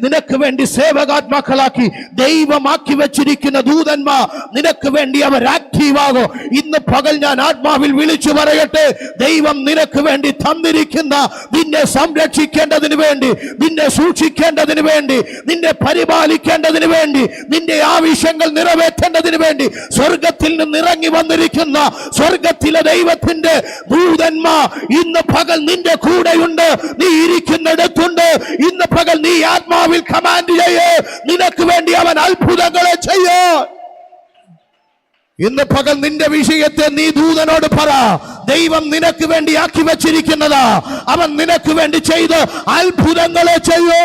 നിനക്ക് വേണ്ടി സേവകാത്മാക്കളാക്കി ദൈവമാക്കി വെച്ചിരിക്കുന്ന ദൂതന്മാർ നിനക്ക് വേണ്ടി അവർ ആക്റ്റീവാകോ. ഇന്ന് പകൽ ഞാൻ ആത്മാവിൽ വിളിച്ചു പറയട്ടെ, ദൈവം നിനക്ക് വേണ്ടി തന്നിരിക്കുന്ന, നിന്നെ സംരക്ഷിക്കേണ്ടതിന് വേണ്ടി, നിന്നെ സൂക്ഷിക്കേണ്ടതിന് വേണ്ടി, നിന്നെ പരിപാലിക്കേണ്ടതിന് വേണ്ടി, നിന്റെ ആവശ്യങ്ങൾ നിറവേറ്റേണ്ടതിന് വേണ്ടി സ്വർഗത്തിൽ നിന്ന് ഇറങ്ങി വന്നിരിക്കുന്ന സ്വർഗത്തിലെ ദൈവത്തിന്റെ ദൂതന്മാർ ഇന്ന് പകൽ നിന്റെ കൂടെയുണ്ട്. നീ ഇരിക്കുന്നിടത്തുണ്ട്. ഇന്ന് പകൽ നീ ആത്മാവിൽ കമാൻഡ് ചെയ്യേ, നിനക്ക് വേണ്ടി അവൻ അത്ഭുതങ്ങളെ ചെയ്യേ. ഇന്ന് പകൽ നിന്റെ വിഷയത്തെ നീ ദൂതനോട് പറ, ദൈവം നിനക്ക് വേണ്ടി ആക്കി വെച്ചിരിക്കുന്നതാ, അവൻ നിനക്ക് വേണ്ടി ചെയ്ത് അത്ഭുതങ്ങളെ ചെയ്യൂ.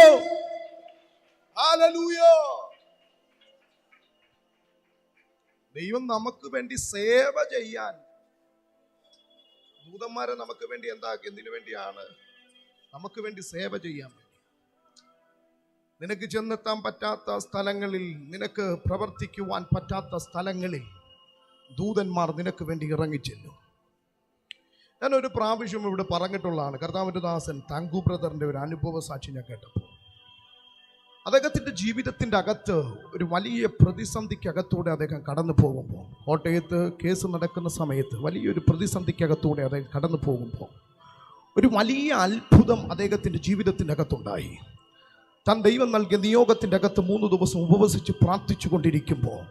ഹല്ലേലൂയ. ദൈവം നമുക്ക് വേണ്ടി സേവ ചെയ്യാൻ ദൂതന്മാരെ നമുക്ക് വേണ്ടി എന്തിനു വേണ്ടിയാണ്? നമുക്ക് വേണ്ടി സേവ ചെയ്യാൻ വേണ്ടി. നിനക്ക് ചെന്നെത്താൻ പറ്റാത്ത സ്ഥലങ്ങളിൽ, നിനക്ക് പ്രവർത്തിക്കുവാൻ പറ്റാത്ത സ്ഥലങ്ങളിൽ ദൂതന്മാർ നിനക്ക് വേണ്ടി ഇറങ്ങിച്ചെല്ലും. ഞാനൊരു പ്രാവശ്യം ഇവിടെ പറഞ്ഞിട്ടുള്ളതാണ്. കർത്താവിന്റെ ദാസൻ താങ്കു ബ്രദറിന്റെ ഒരു അനുഭവ സാക്ഷി ഞാൻ കേട്ടപ്പോൾ, അദ്ദേഹത്തിന്റെ ജീവിതത്തിന്റെ അകത്ത് ഒരു വലിയ പ്രതിസന്ധിക്കകത്തൂടെ അദ്ദേഹം കടന്നു പോകുമ്പോൾ, കോട്ടയത്ത് കേസ് നടക്കുന്ന സമയത്ത് വലിയൊരു പ്രതിസന്ധിക്കകത്തൂടെ അദ്ദേഹം കടന്നു പോകുമ്പോൾ ഒരു വലിയ അത്ഭുതം അദ്ദേഹത്തിന്റെ ജീവിതത്തിന്റെ അകത്തുണ്ടായി. താൻ ദൈവം നൽകിയ നിയോഗത്തിന്റെ അകത്ത് 3 ദിവസം ഉപവസിച്ച് പ്രാർത്ഥിച്ചു കൊണ്ടിരിക്കുമ്പോൾ,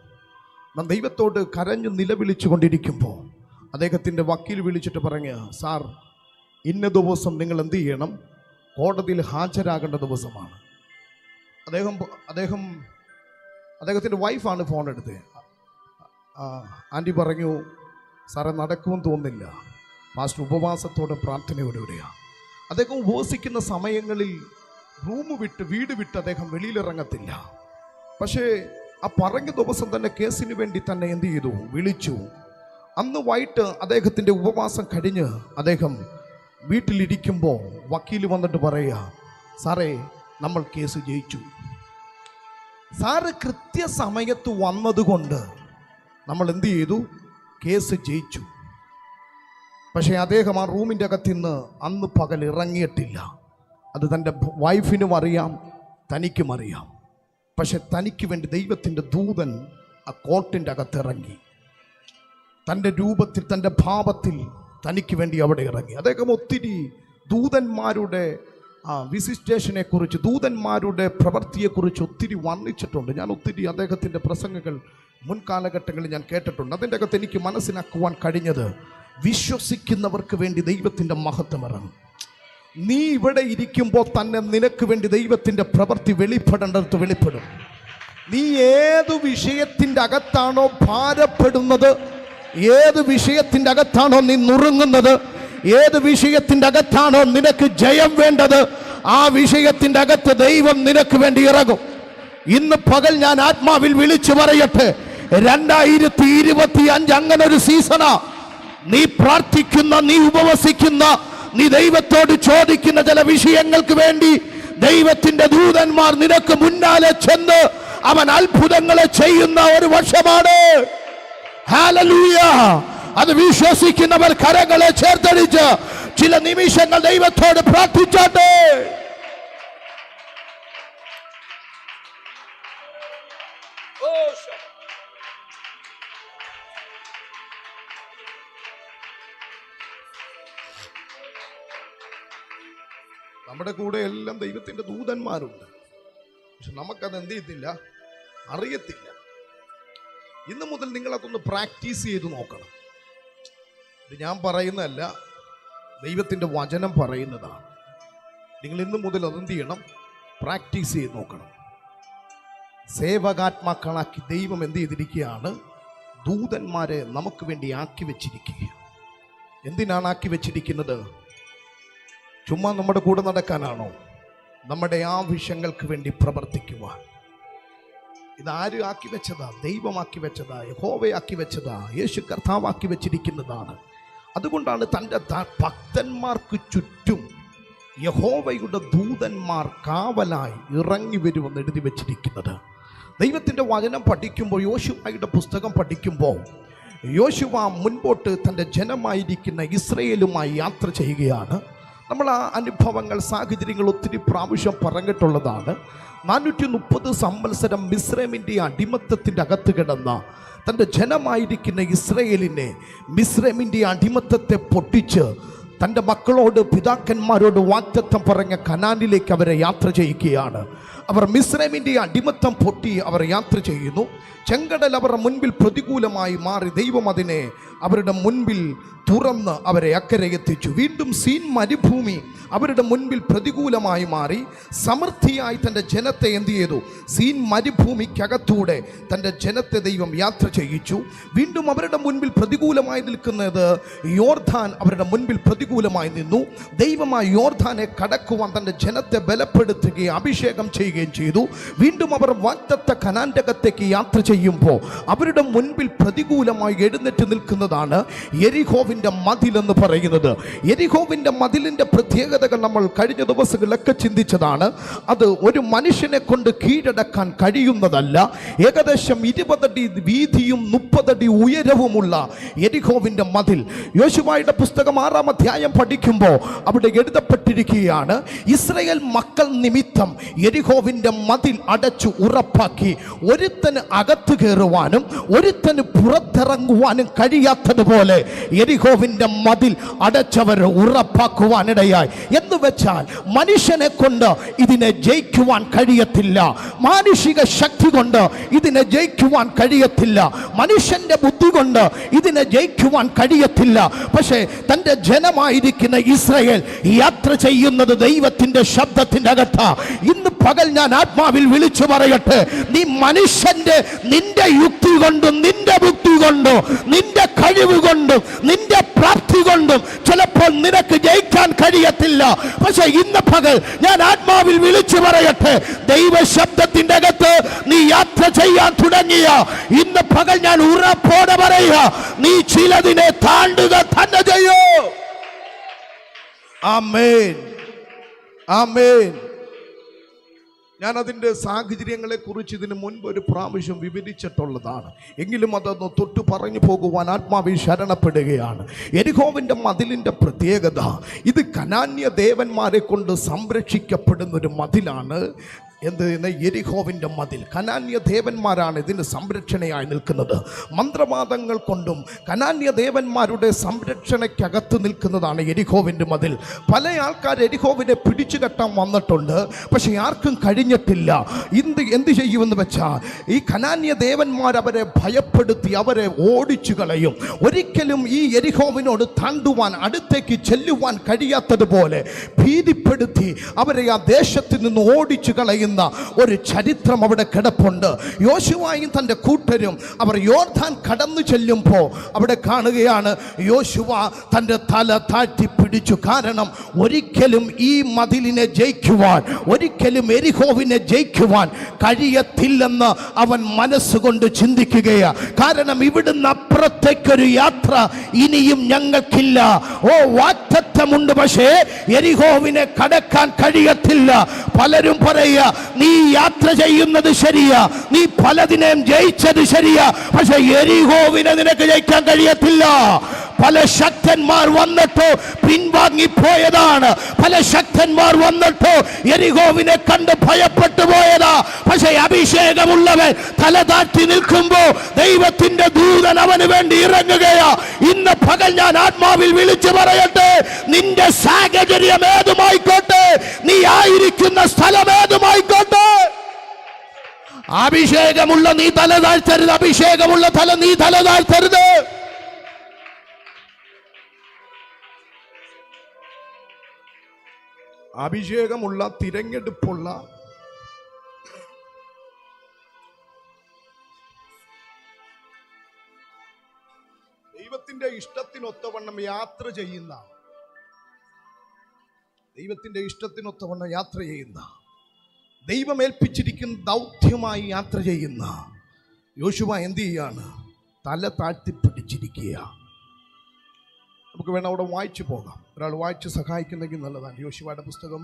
നാം ദൈവത്തോട് കരഞ്ഞു നിലവിളിച്ചു കൊണ്ടിരിക്കുമ്പോൾ അദ്ദേഹത്തിന്റെ വക്കീൽ വിളിച്ചിട്ട് പറഞ്ഞു, സാർ ഇന്ന ദിവസം നിങ്ങൾ എന്ത് ചെയ്യണം, കോടതിയിൽ ഹാജരാകേണ്ട ദിവസമാണ്. അദ്ദേഹത്തിൻ്റെ വൈഫാണ് ഫോൺ എടുത്തത്. ആൻറ്റി പറഞ്ഞു, സാറേ നടക്കുമെന്ന് തോന്നുന്നില്ല, പാസ്റ്റർ ഉപവാസത്തോടെ പ്രാർത്ഥനയോടെയാണ്. അദ്ദേഹം ഉപവസിക്കുന്ന സമയങ്ങളിൽ വീട് വിട്ട് അദ്ദേഹം വെളിയിലിറങ്ങത്തില്ല. പക്ഷേ ആ പറഞ്ഞ ദിവസം തന്നെ കേസിന് വേണ്ടി തന്നെ എന്ത് ചെയ്തു, വിളിച്ചു. അന്ന് വൈകിട്ട് അദ്ദേഹത്തിൻ്റെ ഉപവാസം കഴിഞ്ഞ് അദ്ദേഹം വീട്ടിലിരിക്കുമ്പോൾ വക്കീൽ വന്നിട്ട് പറയുക, സാറേ നമ്മൾ കേസ് ജയിച്ചു. സാറ് കൃത്യസമയത്ത് വന്നതുകൊണ്ട് നമ്മൾ എന്ത് ചെയ്തു, കേസ് ജയിച്ചു. പക്ഷേ അദ്ദേഹം ആ റൂമിൻ്റെ അകത്തുനിന്ന് അന്ന് പകൽ ഇറങ്ങിയിട്ടില്ല. അത് തൻ്റെ വൈഫിനും അറിയാം, തനിക്കും അറിയാം. പക്ഷെ തനിക്ക് വേണ്ടി ദൈവത്തിൻ്റെ ദൂതൻ ആ കോർട്ടിൻ്റെ അകത്തിറങ്ങി, തൻ്റെ രൂപത്തിൽ, തൻ്റെ ഭാവത്തിൽ തനിക്ക് വേണ്ടി അവിടെ ഇറങ്ങി. അദ്ദേഹം ഒത്തിരി ദൂതന്മാരുടെ വിസിറ്റേഷനെ കുറിച്ച്, ദൂതന്മാരുടെ പ്രവൃത്തിയെക്കുറിച്ച് ഒത്തിരി വർണ്ണിച്ചിട്ടുണ്ട്. ഞാൻ ഒത്തിരി അദ്ദേഹത്തിൻ്റെ പ്രസംഗങ്ങൾ മുൻകാലഘട്ടങ്ങളിൽ ഞാൻ കേട്ടിട്ടുണ്ട്. അതിൻ്റെ അകത്ത് എനിക്ക് മനസ്സിലാക്കുവാൻ കഴിഞ്ഞത്, വിശ്വസിക്കുന്നവർക്ക് വേണ്ടി ദൈവത്തിൻ്റെ മഹത്വം ഇറങ്ങും. നീ ഇവിടെ ഇരിക്കുമ്പോൾ തന്നെ നിനക്ക് വേണ്ടി ദൈവത്തിൻ്റെ പ്രവൃത്തി വെളിപ്പെടേണ്ടത് വെളിപ്പെടും. നീ ഏത് വിഷയത്തിൻ്റെ അകത്താണോ ഭാരപ്പെടുന്നത്, ഏത് വിഷയത്തിൻ്റെ അകത്താണോ നീ നുറുങ്ങുന്നത്, ഏത് വിഷയത്തിൻ്റെ അകത്താണോ നിനക്ക് ജയം വേണ്ടത്, ആ വിഷയത്തിൻ്റെ അകത്ത് ദൈവം നിനക്ക് വേണ്ടി ഇറങ്ങും. ഇന്ന് പകൽ ഞാൻ ആത്മാവിൽ വിളിച്ചു പറയട്ടെ, 2025 അങ്ങനെ ഒരു സീസണാ. നീ പ്രാർത്ഥിക്കുന്ന, നീ ഉപവസിക്കുന്ന, നീ ദൈവത്തോട് ചോദിക്കുന്ന ചില വിഷയങ്ങൾക്ക് വേണ്ടി ദൈവത്തിന്റെ ദൂതന്മാർ നിനക്ക് മുന്നാലെ ചെന്ന് അവൻ അത്ഭുതങ്ങളെ ചെയ്യുന്ന ഒരു വർഷമാണ്. ഹല്ലേലൂയ. അത് വിശ്വസിക്കുന്നവർ കരങ്ങളെ ചേർത്തടിച്ച് ചില നിമിഷങ്ങൾ ദൈവത്തോട് പ്രാർത്ഥിച്ചാട്ടെ. നമ്മുടെ കൂടെ എല്ലാം ദൈവത്തിന്റെ ദൂതന്മാരുണ്ട്. പക്ഷെ നമുക്കത് എന്ത് ചെയ്തില്ല, അറിയത്തില്ല. ഇന്ന് മുതൽ നിങ്ങളതൊന്ന് പ്രാക്ടീസ് ചെയ്ത് നോക്കണം. ഇത് ഞാൻ പറയുന്നതല്ല, ദൈവത്തിൻ്റെ വചനം പറയുന്നതാണ്. നിങ്ങൾ ഇന്ന് മുതൽ അതെന്ത് ചെയ്യണം, പ്രാക്ടീസ് ചെയ്ത് നോക്കണം. സേവകാത്മാക്കളാക്കി ദൈവം എന്ത് ചെയ്തിരിക്കുകയാണ്, ദൂതന്മാരെ നമുക്ക് വേണ്ടി ആക്കി വെച്ചിരിക്കുക. എന്തിനാണ് ആക്കി വെച്ചിരിക്കുന്നത്? ചുമ്മാ നമ്മുടെ കൂടെ നടക്കാനാണോ? നമ്മുടെ ആവശ്യങ്ങൾക്ക് വേണ്ടി പ്രവർത്തിക്കുവാൻ. ഇതാര് ആക്കി വെച്ചതാ? ദൈവമാക്കി വെച്ചതാ, യഹോവയാക്കി വെച്ചതാ, യേശു കർത്താവാക്കി വെച്ചിരിക്കുന്നതാണ്. അതുകൊണ്ടാണ് തൻ്റെ ഭക്തന്മാർക്ക് ചുറ്റും യഹോവയുടെ ദൂതന്മാർ കാവലായി ഇറങ്ങി വരുമെന്ന് എഴുതി വെച്ചിരിക്കുന്നത്. ദൈവത്തിൻ്റെ വചനം പഠിക്കുമ്പോൾ, യോശുവയുടെ പുസ്തകം പഠിക്കുമ്പോൾ, യോശുവ മുൻപോട്ട് തൻ്റെ ജനമായിരിക്കുന്ന ഇസ്രയേലുമായി യാത്ര ചെയ്യുകയാണ്. നമ്മൾ ആ അനുഭവങ്ങൾ, സാഹചര്യങ്ങൾ ഒത്തിരി പ്രാവശ്യം പറഞ്ഞിട്ടുള്ളതാണ്. 430 സംവത്സരം മിസ്രൈമിൻ്റെ അടിമത്തത്തിൻ്റെ അകത്ത് കിടന്ന തൻ്റെ ജനമായിരിക്കുന്ന ഇസ്രയേലിനെ മിസ്രൈമിൻ്റെ അടിമത്തത്തെ പൊട്ടിച്ച് തൻ്റെ മക്കളോട്, പിതാക്കന്മാരോട് വാഗ്ദത്തം പറഞ്ഞ കനാനിലേക്ക് അവരെ യാത്ര ചെയ്യിക്കുകയാണ്. അവർ മിസ്രൈമിൻ്റെ അടിമത്തം പൊട്ടി അവർ യാത്ര ചെയ്യുന്നു. ചെങ്കടൽ അവരുടെ മുൻപിൽ പ്രതികൂലമായി മാറി ദൈവം അതിനെ അവരുടെ മുൻപിൽ തുറന്ന് അവരെ അക്കരെ എത്തിച്ചു. വീണ്ടും സീൻ മരുഭൂമി അവരുടെ മുൻപിൽ പ്രതികൂലമായി മാറി സമൃദ്ധിയായി തൻ്റെ ജനത്തെ എന്ത് ചെയ്തു? സീൻ മരുഭൂമിക്കകത്തൂടെ തൻ്റെ ജനത്തെ ദൈവം യാത്ര ചെയ്യിച്ചു. വീണ്ടും അവരുടെ മുൻപിൽ പ്രതികൂലമായി നിൽക്കുന്നത് യോർദാൻ അവരുടെ മുൻപിൽ പ്രതികൂലമായി നിന്നു. ദൈവം ആ യോർദാനെ കടക്കുവാൻ തൻ്റെ ജനത്തെ ബലപ്പെടുത്തുകയും അഭിഷേകം ചെയ്യുകയും ചെയ്തു. വീണ്ടും അവർ വാഗ്ദത്ത കനാന്റെ അകത്തേക്ക് യാത്ര ചെയ്യുമ്പോൾ അവരുടെ മുൻപിൽ പ്രതികൂലമായി എഴുന്നേറ്റ് നിൽക്കുന്നതാണ് യെരിഹോവിൻ്റെ മതിൽ എന്ന് പറയുന്നത്. യെരിഹോവിൻ്റെ മതിലിൻ്റെ പ്രത്യേകതകൾ നമ്മൾ കഴിഞ്ഞ ദിവസങ്ങളിലൊക്കെ ചിന്തിച്ചതാണ്. അത് ഒരു മനുഷ്യനെ കൊണ്ട് കീഴടക്കാൻ കഴിയുന്നതല്ല. ഏകദേശം 20 അടി വീതിയും 30 അടി ഉയരവുമുള്ള യെരിഹോവിൻ്റെ മതിൽ. യോശുവയുടെ പുസ്തകം 6-ാം അധ്യായം പഠിക്കുമ്പോൾ അവിടെ എഴുതപ്പെട്ടിരിക്കുകയാണ്, ഇസ്രായേൽ മക്കൾ നിമിത്തം യെരിഹോവിൻ്റെ മതിൽ അടച്ചു ഉറപ്പാക്കി ഒരുത്തന് അകത്ത് കയറുവാനും ഒരുത്തന് പുറത്തിറങ്ങുവാനും കഴിയാത്തതുപോലെ യെരിഹോവിൻ്റെ മതിൽ അടച്ചവർ ഉറപ്പാക്കുവാനിടയായി. എന്ന് വെച്ചാൽ മനുഷ്യനെ കൊണ്ട് ഇതിനെ ജയിക്കുവാൻ കഴിയത്തില്ല, മാനുഷിക ശക്തി കൊണ്ട് ഇതിനെ ജയിക്കുവാൻ കഴിയത്തില്ല, മനുഷ്യന്റെ ബുദ്ധി കൊണ്ട് ഇതിനെ ജയിക്കുവാൻ കഴിയത്തില്ല. പക്ഷേ തൻ്റെ ജനമായിരിക്കുന്ന ഇസ്രായേൽ യാത്ര ചെയ്യുന്നത് ദൈവത്തിൻ്റെ ശബ്ദത്തിൻ്റെ അകത്താ. ഇന്ന് പകൽ ഞാൻ ആത്മാവിൽ വിളിച്ചു പറയട്ടെ, നീ മനുഷ്യന്റെ നിന്റെ യുക്തി കൊണ്ടും നിന്റെ ബുദ്ധി കൊണ്ടും നിന്റെ കഴിവ് കൊണ്ടും നിന്റെ പ്രാപ്തി കൊണ്ടും ചിലപ്പോൾ നിനക്ക് ജയിക്കാൻ കഴിയത്തില്ല. പക്ഷെ ഇന്ന് പകൽ ഞാൻ ആത്മാവിൽ വിളിച്ചു പറയട്ടെ, ദൈവശബ്ദത്തിന്റെ അകത്ത് നീ യാത്ര ചെയ്യാൻ തുടങ്ങിയ ഇന്ന് പകൽ ഞാൻ ഉറപ്പോടെ പറയുക, നീ ചിലതിനെ താണ്ടുക തന്നെ ചെയ്യൂ. ആമേൻ, ആമേൻ. ഞാൻ അതിൻ്റെ സാഹചര്യങ്ങളെ കുറിച്ച് ഇതിനു മുൻപ് ഒരു പ്രാവശ്യം വിവരിച്ചിട്ടുള്ളതാണ്. എങ്കിലും അതൊന്ന് തൊട്ട് പറഞ്ഞു പോകുവാൻ ആത്മാവിൽ ശരണപ്പെടുകയാണ്. യെരിഹോവിൻ്റെ മതിലിൻ്റെ പ്രത്യേകത, ഇത് കനാന്യ ദേവന്മാരെ കൊണ്ട് സംരക്ഷിക്കപ്പെടുന്നൊരു മതിലാണ്. എന്ത് യെരിഹോവിൻ്റെ മതിൽ? കനാന്യ ദേവന്മാരാണ് ഇതിന് സംരക്ഷണയായി നിൽക്കുന്നത്. മന്ത്രവാദങ്ങൾ കൊണ്ടും കനാന്യ ദേവന്മാരുടെ സംരക്ഷണയ്ക്കകത്ത് നിൽക്കുന്നതാണ് യെരിഹോവിൻ്റെ മതിൽ. പല ആൾക്കാർ യെരിഹോവിനെ പിടിച്ചു കെട്ടാൻ വന്നിട്ടുണ്ട്, പക്ഷെ ആർക്കും കഴിഞ്ഞിട്ടില്ല. എന്ത് ചെയ്യുമെന്ന് വെച്ചാൽ ഈ കനാന്യ ദേവന്മാർ അവരെ ഭയപ്പെടുത്തി അവരെ ഓടിച്ചു കളയും. ഒരിക്കലും ഈ യെരിഹോവിനോട് താണ്ടുവാൻ, അടുത്തേക്ക് ചെല്ലുവാൻ കഴിയാത്തതുപോലെ ഭീതിപ്പെടുത്തി അവരെ ആ ദേശത്ത് നിന്ന് ഓടിച്ചു കളയുന്ന ഒരു ചരിത്രം അവിടെ കിടപ്പുണ്ട്. യോശുവയും തൻ്റെ കൂട്ടരും അവർ യോർദാൻ കടന്നു ചെല്ലുമ്പോൾ അവിടെ കാണുകയാണ്, യോശുവ തൻ്റെ തല താഴ്ത്തി പിടിച്ചു. കാരണം ഒരിക്കലും ഈ മതിലിനെ ജയിക്കുവാൻ, ഒരിക്കലും യെരിഹോവിനെ ജയിക്കുവാൻ കഴിയത്തില്ലെന്ന് അവൻ മനസ്സുകൊണ്ട് ചിന്തിക്കുകയാണ്. കാരണം ഇവിടുന്ന് അപ്പുറത്തേക്കൊരു യാത്ര ഇനിയും ഞങ്ങൾക്കില്ല. വാഗ്ദത്തമുണ്ട്, പക്ഷേ യെരിഹോവിനെ കടക്കാൻ കഴിയത്തില്ല. പലരും പറയുക, നീ യാത്ര ചെയ്യുന്നത് ശരിയാ, നീ പലതിനെയും ജയിച്ചത് ശരിയാ, പക്ഷെ യെരിഹോവിനെ നിനക്ക് ജയിക്കാൻ കഴിയത്തില്ല. പല ശക്തന്മാർ വന്നിട്ടോ പിൻവാങ്ങിപ്പോയതാണ്. പല ശക്തന്മാർ വന്നിട്ടോ യെരിഹോവിനെ കണ്ട് ഭയപ്പെട്ടു പോയതാ. പക്ഷെ അഭിഷേകമുള്ളവൻ തല താഴ്ത്തി നിൽക്കുമ്പോ ദൈവത്തിന്റെ ദൂതൻ അവന് വേണ്ടി ഇറങ്ങുകയാ. ഇന്ന് പകൽ ഞാൻ ആത്മാവിൽ വിളിച്ചു പറയട്ടെ, നിന്റെ സാഹചര്യം ഏതുമായിക്കോട്ടെ, നീ ആയിരിക്കുന്ന സ്ഥലം ഏതുമായിക്കോട്ടെ, അഭിഷേകമുള്ള നീ തല താഴ്ത്തരുത്, അഭിഷേകമുള്ള നീ തല താഴ്ത്തരുത്. അഭിഷേകമുള്ള, തിരഞ്ഞെടുപ്പുള്ള, ദൈവത്തിന്റെ ഇഷ്ടത്തിനൊത്തവണ്ണം യാത്ര ചെയ്യുന്ന, ദൈവത്തിന്റെ ഇഷ്ടത്തിനൊത്തവണ്ണം യാത്ര ചെയ്യുന്ന, ദൈവം ഏൽപ്പിച്ചിരിക്കുന്ന ദൗത്യമായി യാത്ര ചെയ്യുന്ന യോശുവ എന്ത് ചെയ്യാണ്? തല താഴ്ത്തി പിടിച്ചിരിക്കുക. നമുക്ക് വേണം അവിടെ വായിച്ചു പോകാം. ഒരാൾ വായിച്ച് സഹായിക്കുന്നെങ്കിൽ നല്ലതാണ്. യോശുവയുടെ പുസ്തകം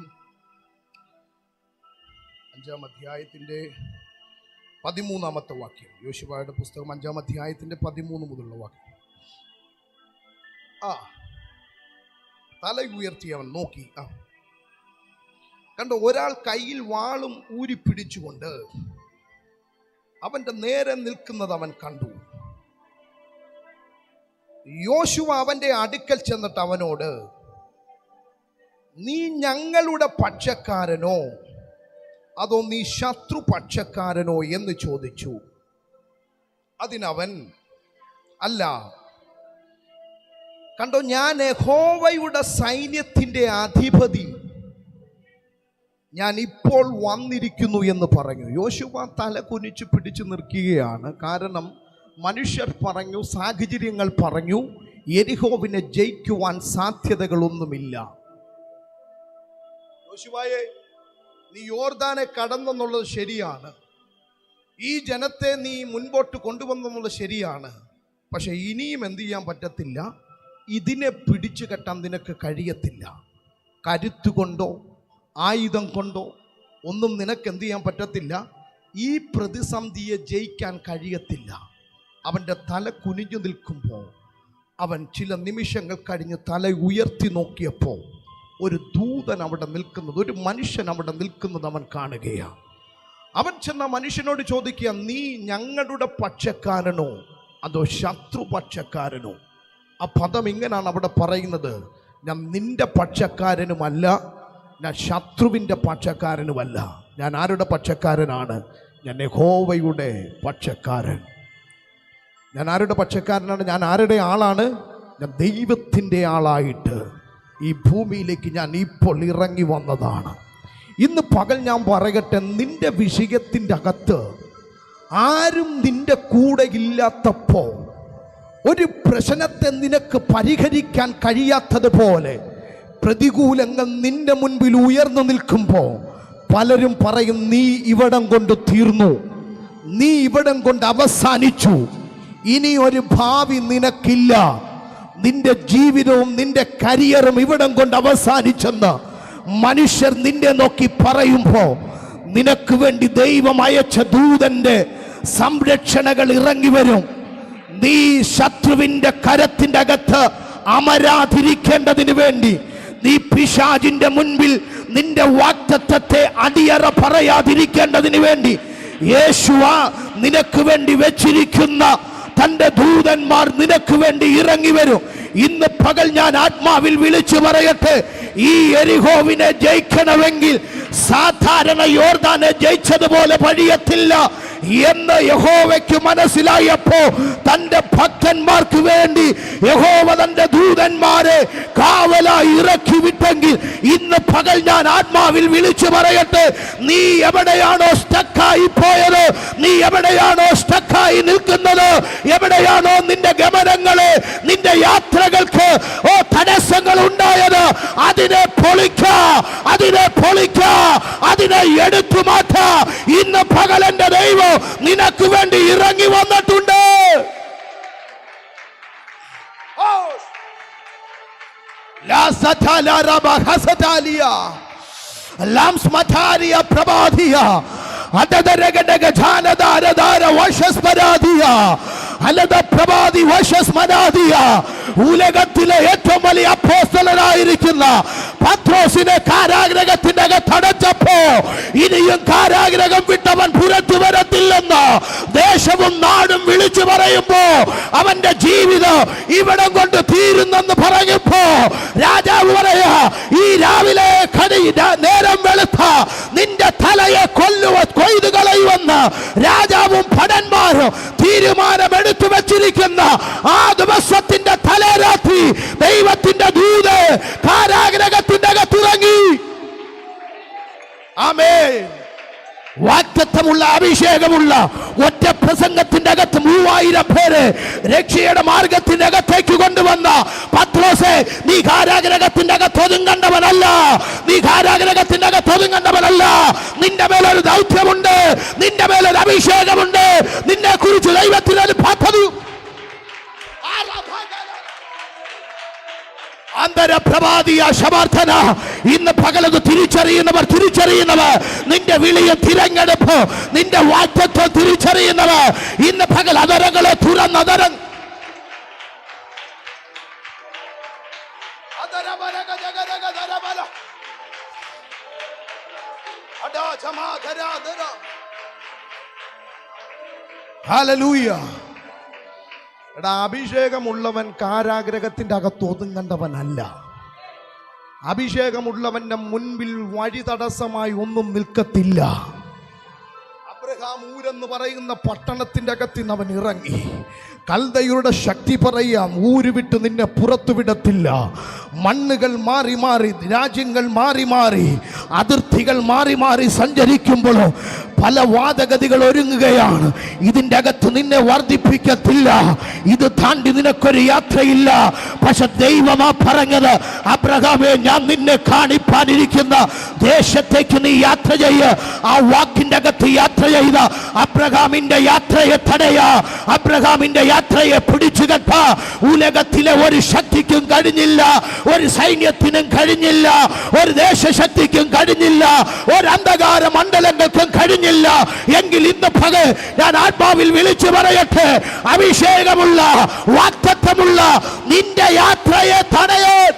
5-ാം അധ്യായത്തിൻ്റെ 13-ാമത്തെ വാക്യം. യോശുവയുടെ പുസ്തകം 5-ാം അധ്യായത്തിൻ്റെ 13 മുതലുള്ള വാക്യം. തല ഉയർത്തി അവൻ നോക്കി. കണ്ടോ, ഒരാൾ കയ്യിൽ വാളും ഊരിപ്പിടിച്ചുകൊണ്ട് അവന്റെ നേരെ നിൽക്കുന്നത് അവൻ കണ്ടു. യോശുവ അവന്റെ അടുക്കൽ ചെന്നിട്ട് അവനോട്, നീ ഞങ്ങളുടെ പക്ഷക്കാരനോ അതോ നീ ശത്രുപക്ഷക്കാരനോ എന്ന് ചോദിച്ചു. അതിനവൻ, അല്ല, കണ്ടോ, ഞാൻ യഹോവയുടെ സൈന്യത്തിന്റെ അധിപതി, ഞാൻ ഇപ്പോൾ വന്നിരിക്കുന്നു എന്ന് പറഞ്ഞു. യോശുവ തല കുനിച്ച് പിടിച്ചു നിൽക്കുകയാണ്. കാരണം മനുഷ്യർ പറഞ്ഞു, സാഹചര്യങ്ങൾ പറഞ്ഞു, യെരിഹോവിനെ ജയിക്കുവാൻ സാധ്യതകളൊന്നുമില്ല. യോശുവയെ, നീ യോർദാനെ കടന്നെന്നുള്ളത് ശരിയാണ്, ഈ ജനത്തെ നീ മുൻപോട്ട് കൊണ്ടുവന്നെന്നുള്ളത് ശരിയാണ്, പക്ഷെ ഇനിയും എന്ത് ചെയ്യാൻ പറ്റത്തില്ല, ഇതിനെ പിടിച്ചു കെട്ടാൻ നിനക്ക് കഴിയത്തില്ല. കരുത്തുകൊണ്ടോ ആയുധം കൊണ്ടോ ഒന്നും നിനക്ക് എന്ത് ചെയ്യാൻ പറ്റത്തില്ല. ഈ പ്രതിസന്ധിയെ ജയിക്കാൻ കഴിയത്തില്ല. അവൻ്റെ തല കുനിഞ്ഞു നിൽക്കുമ്പോൾ അവൻ ചില നിമിഷങ്ങൾ കഴിഞ്ഞ് തല ഉയർത്തി നോക്കിയപ്പോൾ ഒരു ദൂതൻ അവിടെ നിൽക്കുന്നത്, ഒരു മനുഷ്യൻ അവിടെ നിൽക്കുന്നത് അവൻ കാണുകയാണ്. അവൻ ചെന്ന മനുഷ്യനോട് ചോദിക്കുക, നീ ഞങ്ങളുടെ പക്ഷക്കാരനോ അതോ ശത്രുപക്ഷക്കാരനോ? ആ പദം ഇങ്ങനെയാണ് അവിടെ പറയുന്നത്, ഞാൻ നിന്റെ പക്ഷക്കാരനുമല്ല, ഞാൻ ശത്രുവിൻ്റെ പക്ഷക്കാരനുമല്ല. ഞാൻ ആരുടെ പക്ഷക്കാരനാണ്? ഞാൻ യഹോവയുടെ പക്ഷക്കാരൻ. ഞാൻ ആരുടെ പക്ഷക്കാരനാണ്? ഞാൻ ആരുടെ ആളാണ്? ഞാൻ ദൈവത്തിൻ്റെ ആളായിട്ട് ഈ ഭൂമിയിലേക്ക് ഞാൻ ഇപ്പോൾ ഇറങ്ങി വന്നതാണ്. ഇന്ന് പകൽ ഞാൻ പറയട്ടെ, നിന്റെ വിഷയത്തിൻ്റെ അകത്ത് ആരും നിന്റെ കൂടെ ഇല്ലാത്തപ്പോൾ, ഒരു പ്രശ്നത്തെ നിനക്ക് പരിഹരിക്കാൻ കഴിയാത്തതുപോലെ പ്രതികൂലങ്ങൾ നിന്റെ മുൻപിൽ ഉയർന്നു നിൽക്കുമ്പോൾ പലരും പറയും, നീ ഇവിടം കൊണ്ട് തീർന്നു, നീ ഇവിടം കൊണ്ട് അവസാനിച്ചു, ഇനി ഒരു ഭാവി നിനക്കില്ല, നിന്റെ ജീവിതവും നിന്റെ കരിയറും ഇവിടം കൊണ്ട് അവസാനിച്ചെന്ന് മനുഷ്യർ നിന്നെ നോക്കി പറയുമ്പോൾ നിനക്ക് വേണ്ടി ദൈവം അയച്ച ദൂതന്റെ സംരക്ഷണകൾ ഇറങ്ങി വരും. നീ ശത്രുവിന്റെ കരത്തിന്റെ അകത്ത് അമരാതിരിക്കേണ്ടതിന് വേണ്ടി, നീ പിശാചിന്റെ മുൻപിൽ നിന്റെ വാഗ്ദത്തത്തെ അടിയറ പറയാതിരിക്കേണ്ടതിന് വേണ്ടി യേശുവ നിനക്ക് വേണ്ടി വെച്ചിരിക്കുന്ന തന്റെ ദൂതന്മാർ നിനക്ക് വേണ്ടി ഇറങ്ങി വരും. ഇന്ന് പകൽ ഞാൻ ആത്മാവിൽ വിളിച്ചു പറയട്ടെ, ഈ യെരിഹോവിനെ ജയിക്കണമെങ്കിൽ സാധാരണ യോർദാനെ ജയിച്ചതുപോലെ കഴിയത്തില്ല എന്ന് യഹോവയ്ക്ക് മനസ്സിലായപ്പോ തന്റെ ഭക്തന്മാർക്ക് വേണ്ടി യഹോവ തന്റെ ദൂതന്മാരെ കാവലായി ഇറക്കി വിട്ടെങ്കിൽ ഇന്ന് പകൽ ഞാൻ ആത്മാവിൽ വിളിച്ചു പറയട്ടെ, നീ എവിടെയാണോ സ്റ്റക്കായി പോയത്, നീ എവിടെയാണോ സ്റ്റക്കായി നിൽക്കുന്നത്, എവിടെയാണോ നിന്റെ ഗമനങ്ങളെ, നിന്റെ യാത്രകൾക്ക് തടസ്സങ്ങൾ ഉണ്ടായത്, അതിനെ പൊളിക്ക, അതിനെ എടുത്തു മാറ്റ. ഇന്ന് പകൽ എന്റെ ദൈവം നിനക്ക് വേണ്ടി ഇറങ്ങി വന്നിട്ടുണ്ട്. ഉലകത്തിലെ ഏറ്റവും വലിയ അപ്പോസ്തലനായിരിക്കുന്ന പത്രോസിനെ കാരാഗ്രഹത്തിന്റെ അകത്തടച്ചപ്പോ ഇനിയും കാരാഗ്രഹം വിട്ടവൻ പുറത്തു വരത്തില്ലെന്ന് ദേശവും നാടും വിളിച്ചു പറയുമ്പോ അവന്റെ ജീവിതം ഇവിടം കൊണ്ട് തീരുന്നെന്ന് പറഞ്ഞപ്പോ രാജാവ് പറയാ, ഈ രാവിലെ നേരം വെളുത്ത നിന്റെ തലയെ കൊയ്തു കളയുമെന്ന് രാജാവും ഭടന്മാരും തീരുമാനമെടുത്തു വെച്ചിരിക്കുന്ന ആ ദിവസത്തിന്റെ തലേരാത്രി ദൈവത്തിന്റെ ദൂത് കാരാഗ്രഹത്തിന്റെ അകത്തിറങ്ങി. ആമേൻ. വാഗ്ദത്തമുള്ള അഭിഷേകമുള്ള ഒറ്റ പ്രസംഗത്തിന്റെ അകത്ത് 3000 പേര് രക്ഷയുടെ മാർഗത്തിന്റെ അകത്തേക്ക് കൊണ്ടുവന്ന പത്രോസേ, നീ കാരാഗ്രഹത്തിന്റെ അകത്ത് ഒതുങ്ങേണ്ടവനല്ല, നീ കാരാഗ്രഹത്തിന്റെ അകത്ത് ഒതുങ്ങേണ്ടവനല്ല. നിന്റെ മേലൊരു ദൗത്യമുണ്ട്, നിന്റെ മേലൊരു അഭിഷേകമുണ്ട്, നിന്നെ കുറിച്ച് ദൈവത്തിനൊരു പദ്ധതി. അന്തരപ്രവാദിയ ശമാർത്ഥന ഇന്ന് പകലത് തിരിച്ചറിയുന്നവർ നിന്റെ വിളിയെ തിരഞ്ഞെടുപ്പ്, നിന്റെ വാഗ്ദത്തം തിരിച്ചറിയുന്നവർ ഇന്ന് പകൽ അതരങ്ങളെ തുറന്നതരം ഹല്ലേലൂയ. എടാ, അഭിഷേകമുള്ളവൻ കാരാഗ്രഹത്തിന്റെ അകത്ത് ഒതുങ്ങേണ്ടവനല്ല. അഭിഷേകമുള്ളവന്റെ മുൻപിൽ വഴി തടസ്സമായി ഒന്നും നിൽക്കത്തില്ല. അബ്രഹാം ഊരെന്ന് പറയുന്ന പട്ടണത്തിന്റെ അകത്ത് നിന്ന് അവൻ ഇറങ്ങി. കൽദയരുടെ ശക്തി പറയാം, ഊര് വിട്ട് നിന്നെ പുറത്തു വിടത്തില്ല. മണ്ണുകൾ മാറി മാറി, രാജ്യങ്ങൾ മാറി മാറി, അതിർത്തികൾ മാറി മാറി സഞ്ചരിക്കുമ്പോൾ പല വാദഗതികൾ ഒരുങ്ങുകയാണ്. ഇതിൻ്റെ അകത്ത് നിന്നെ വർദ്ധിപ്പിക്കത്തില്ല. ഇത് താണ്ടി നിനക്കൊരു യാത്രയില്ല. പക്ഷെ ദൈവമാ പറഞ്ഞത്, അബ്രഹാമേ, ഞാൻ നിന്നെ കാണിപ്പാനിരിക്കുന്ന ദേശത്തേക്ക് നീ യാത്ര ചെയ്യ. ആ വാക്കിന്റെ അകത്ത് യാത്ര ചെയ്ത അബ്രഹാമിന്റെ യാത്രയെ തടയാ, അബ്രഹാമിന്റെ യാത്രയെ പിടിച്ചു കെട്ട ഉലകത്തിലെ ഒരു ശക്തിക്കും കഴിഞ്ഞില്ല, ഒരു സൈന്യത്തിനും കഴിഞ്ഞില്ല, ഒരു ദേശശക്തിക്കും കഴിഞ്ഞില്ല, ഒരു അന്ധകാര മണ്ഡലങ്ങൾക്കും കഴിഞ്ഞില്ല. എങ്കിൽ ഇന്ന് പകൽ ഞാൻ ആത്മാവിൽ വിളിച്ചു പറയട്ടെ, അഭിഷേകമുള്ള വാഗ്ദത്തമുള്ള നിന്റെ യാത്രയെ തടയാൻ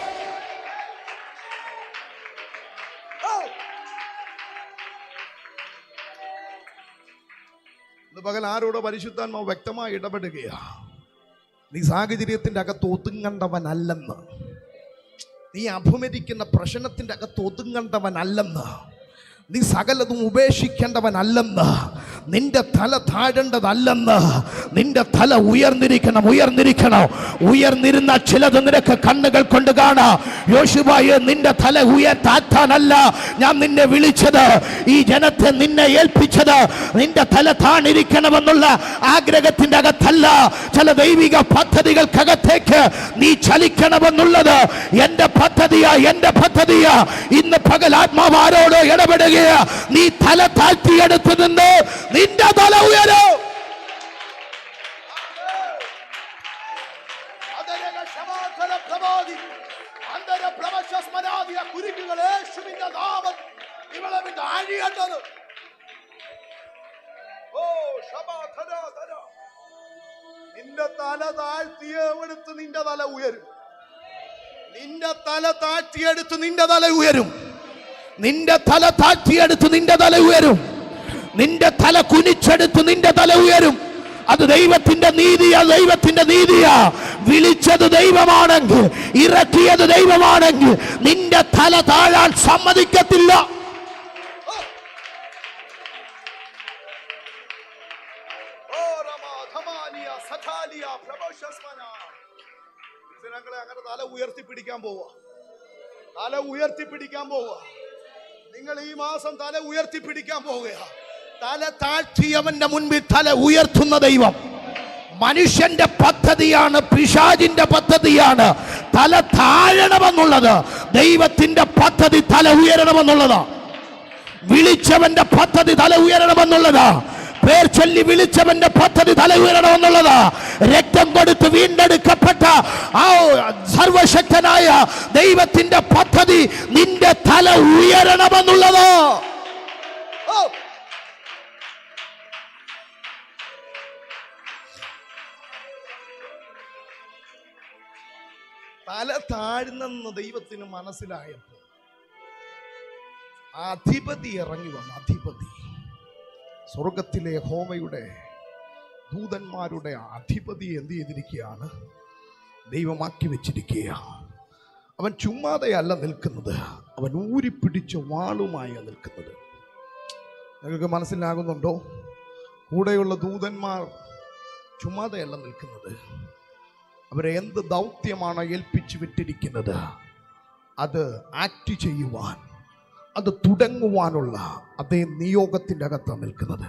പകൽ ആരോടോ പരിശുദ്ധാത്മാവ് വ്യക്തമായി ഇടപെടുകയാ. നീ സാഹചര്യത്തിന്റെ അകത്ത് ഒതുങ്ങേണ്ടവനല്ലെന്ന്, നീ അഭിമുഖീകരിക്കുന്ന പ്രശ്നത്തിന്റെ അകത്ത് ഒതുങ്ങേണ്ടവനല്ലെന്ന്, നീ സകലതും ഉപേക്ഷിക്കേണ്ടവനല്ലെന്ന്, നിന്റെ തല താഴേണ്ടതല്ലെന്ന്. നിന്റെ തല ഉയർന്നിരിക്കണം, ഉയർന്നിരിക്കണം. ഉയർന്നിരുന്ന ചിലത് നിനക്ക് കണ്ണുകൾ കൊണ്ട് കാണാം. യോശുവയെ, നിന്റെ തല ഉയർത്താനല്ല ഞാൻ നിന്നെ വിളിച്ചത്. ഈ ജനത്തെ നിന്നെ ഏൽപ്പിച്ചത് നിന്റെ തല താണിരിക്കണമെന്നുള്ള ആഗ്രഹത്തിന്റെ അകത്തല്ല, ചില ദൈവിക പദ്ധതികൾക്കകത്തേക്ക് നീ ചലിക്കണമെന്നുള്ളത് എന്റെ പദ്ധതിയാ, എന്റെ പദ്ധതിയാ. ഇന്ന് പകൽ ആത്മാവ് ആരോടോ ഇടപെടുക. നീ തല താഴ്ത്തിയെടുത്ത് നിന്ന് നിന്റെ തല ഉയരോ. നിന്റെ തല താഴ്ത്തിയെടുത്ത് നിന്റെ തല ഉയരും. നിന്റെ തല താഴ്ത്തിയെടുത്ത് നിന്റെ തല ഉയരും. നിന്റെ തല താഴ്ത്തിയെടുത്ത് നിന്റെ തല ഉയരും. നിന്റെ തല കുനിച്ചെടുത്ത് നിന്റെ തല ഉയരും. അത് ദൈവത്തിന്റെ നീതിയാ, ദൈവത്തിന്റെ നീതിയാ. വിളിച്ചത് ദൈവമാണെങ്കിൽ, ഇറക്കിയത് ദൈവമാണെങ്കിൽ നിന്റെ തല താഴാൻ സമ്മതിക്കത്തില്ല. അങ്ങനെ തല ഉയർത്തിപ്പിടിക്കാൻ പോവാ, തല ഉയർത്തിപ്പിടിക്കാൻ പോവുക. നിങ്ങൾ ഈ മാസം തല ഉയർത്തിപ്പിടിക്കാൻ പോവുക. തല താഴ്ത്തിയവന്റെ മുൻപിൽ തല ഉയർത്തുന്ന ദൈവം. മനുഷ്യന്റെ പദ്ധതിയാണ്, പിശാചിന്റെ പദ്ധതിയാണ് തല താഴണമെന്നുള്ളത്. ദൈവത്തിന്റെ പദ്ധതി തല ഉയരണമെന്നുള്ളതാ. വിളിച്ചവന്റെ പദ്ധതി തല ഉയരണമെന്നുള്ളതാ. പേർ ചൊല്ലി വിളിച്ചവന്റെ പദ്ധതി തല ഉയരണമെന്നുള്ളതാ. രക്തം കൊടുത്ത് വീണ്ടെടുക്കപ്പെട്ട ആ സർവശക്തനായ ദൈവത്തിന്റെ പദ്ധതി നിന്റെ തല ഉയരണമെന്നുള്ളതാ. തല താഴ്ന്നെന്ന് ദൈവത്തിന് മനസ്സിലായപ്പോൾ ആ അധിപതി ഇറങ്ങി വന്നു. അധിപതി, സ്വർഗത്തിലെ യഹോവയുടെ ദൂതന്മാരുടെ അധിപതി എന്ത് ചെയ്തിരിക്കുകയാണ്? ദൈവമാക്കി വെച്ചിരിക്കുക. അവൻ ചുമ്മാതെയല്ല നിൽക്കുന്നത്, അവൻ ഊരിപ്പിടിച്ച വാളുമായാണ് നിൽക്കുന്നത്. നിങ്ങൾക്ക് മനസ്സിലാകുന്നുണ്ടോ? കൂടെയുള്ള ദൂതന്മാർ ചുമ്മാതെയല്ല നിൽക്കുന്നത്. അവരെ എന്ത് ദൗത്യമാണോ ഏൽപ്പിച്ചു വിട്ടിരിക്കുന്നത് അത് ആക്ട് ചെയ്യുവാൻ, അത് തുടങ്ങുവാനുള്ള അതേ നിയോഗത്തിൻ്റെ അകത്താണ് നിൽക്കുന്നത്.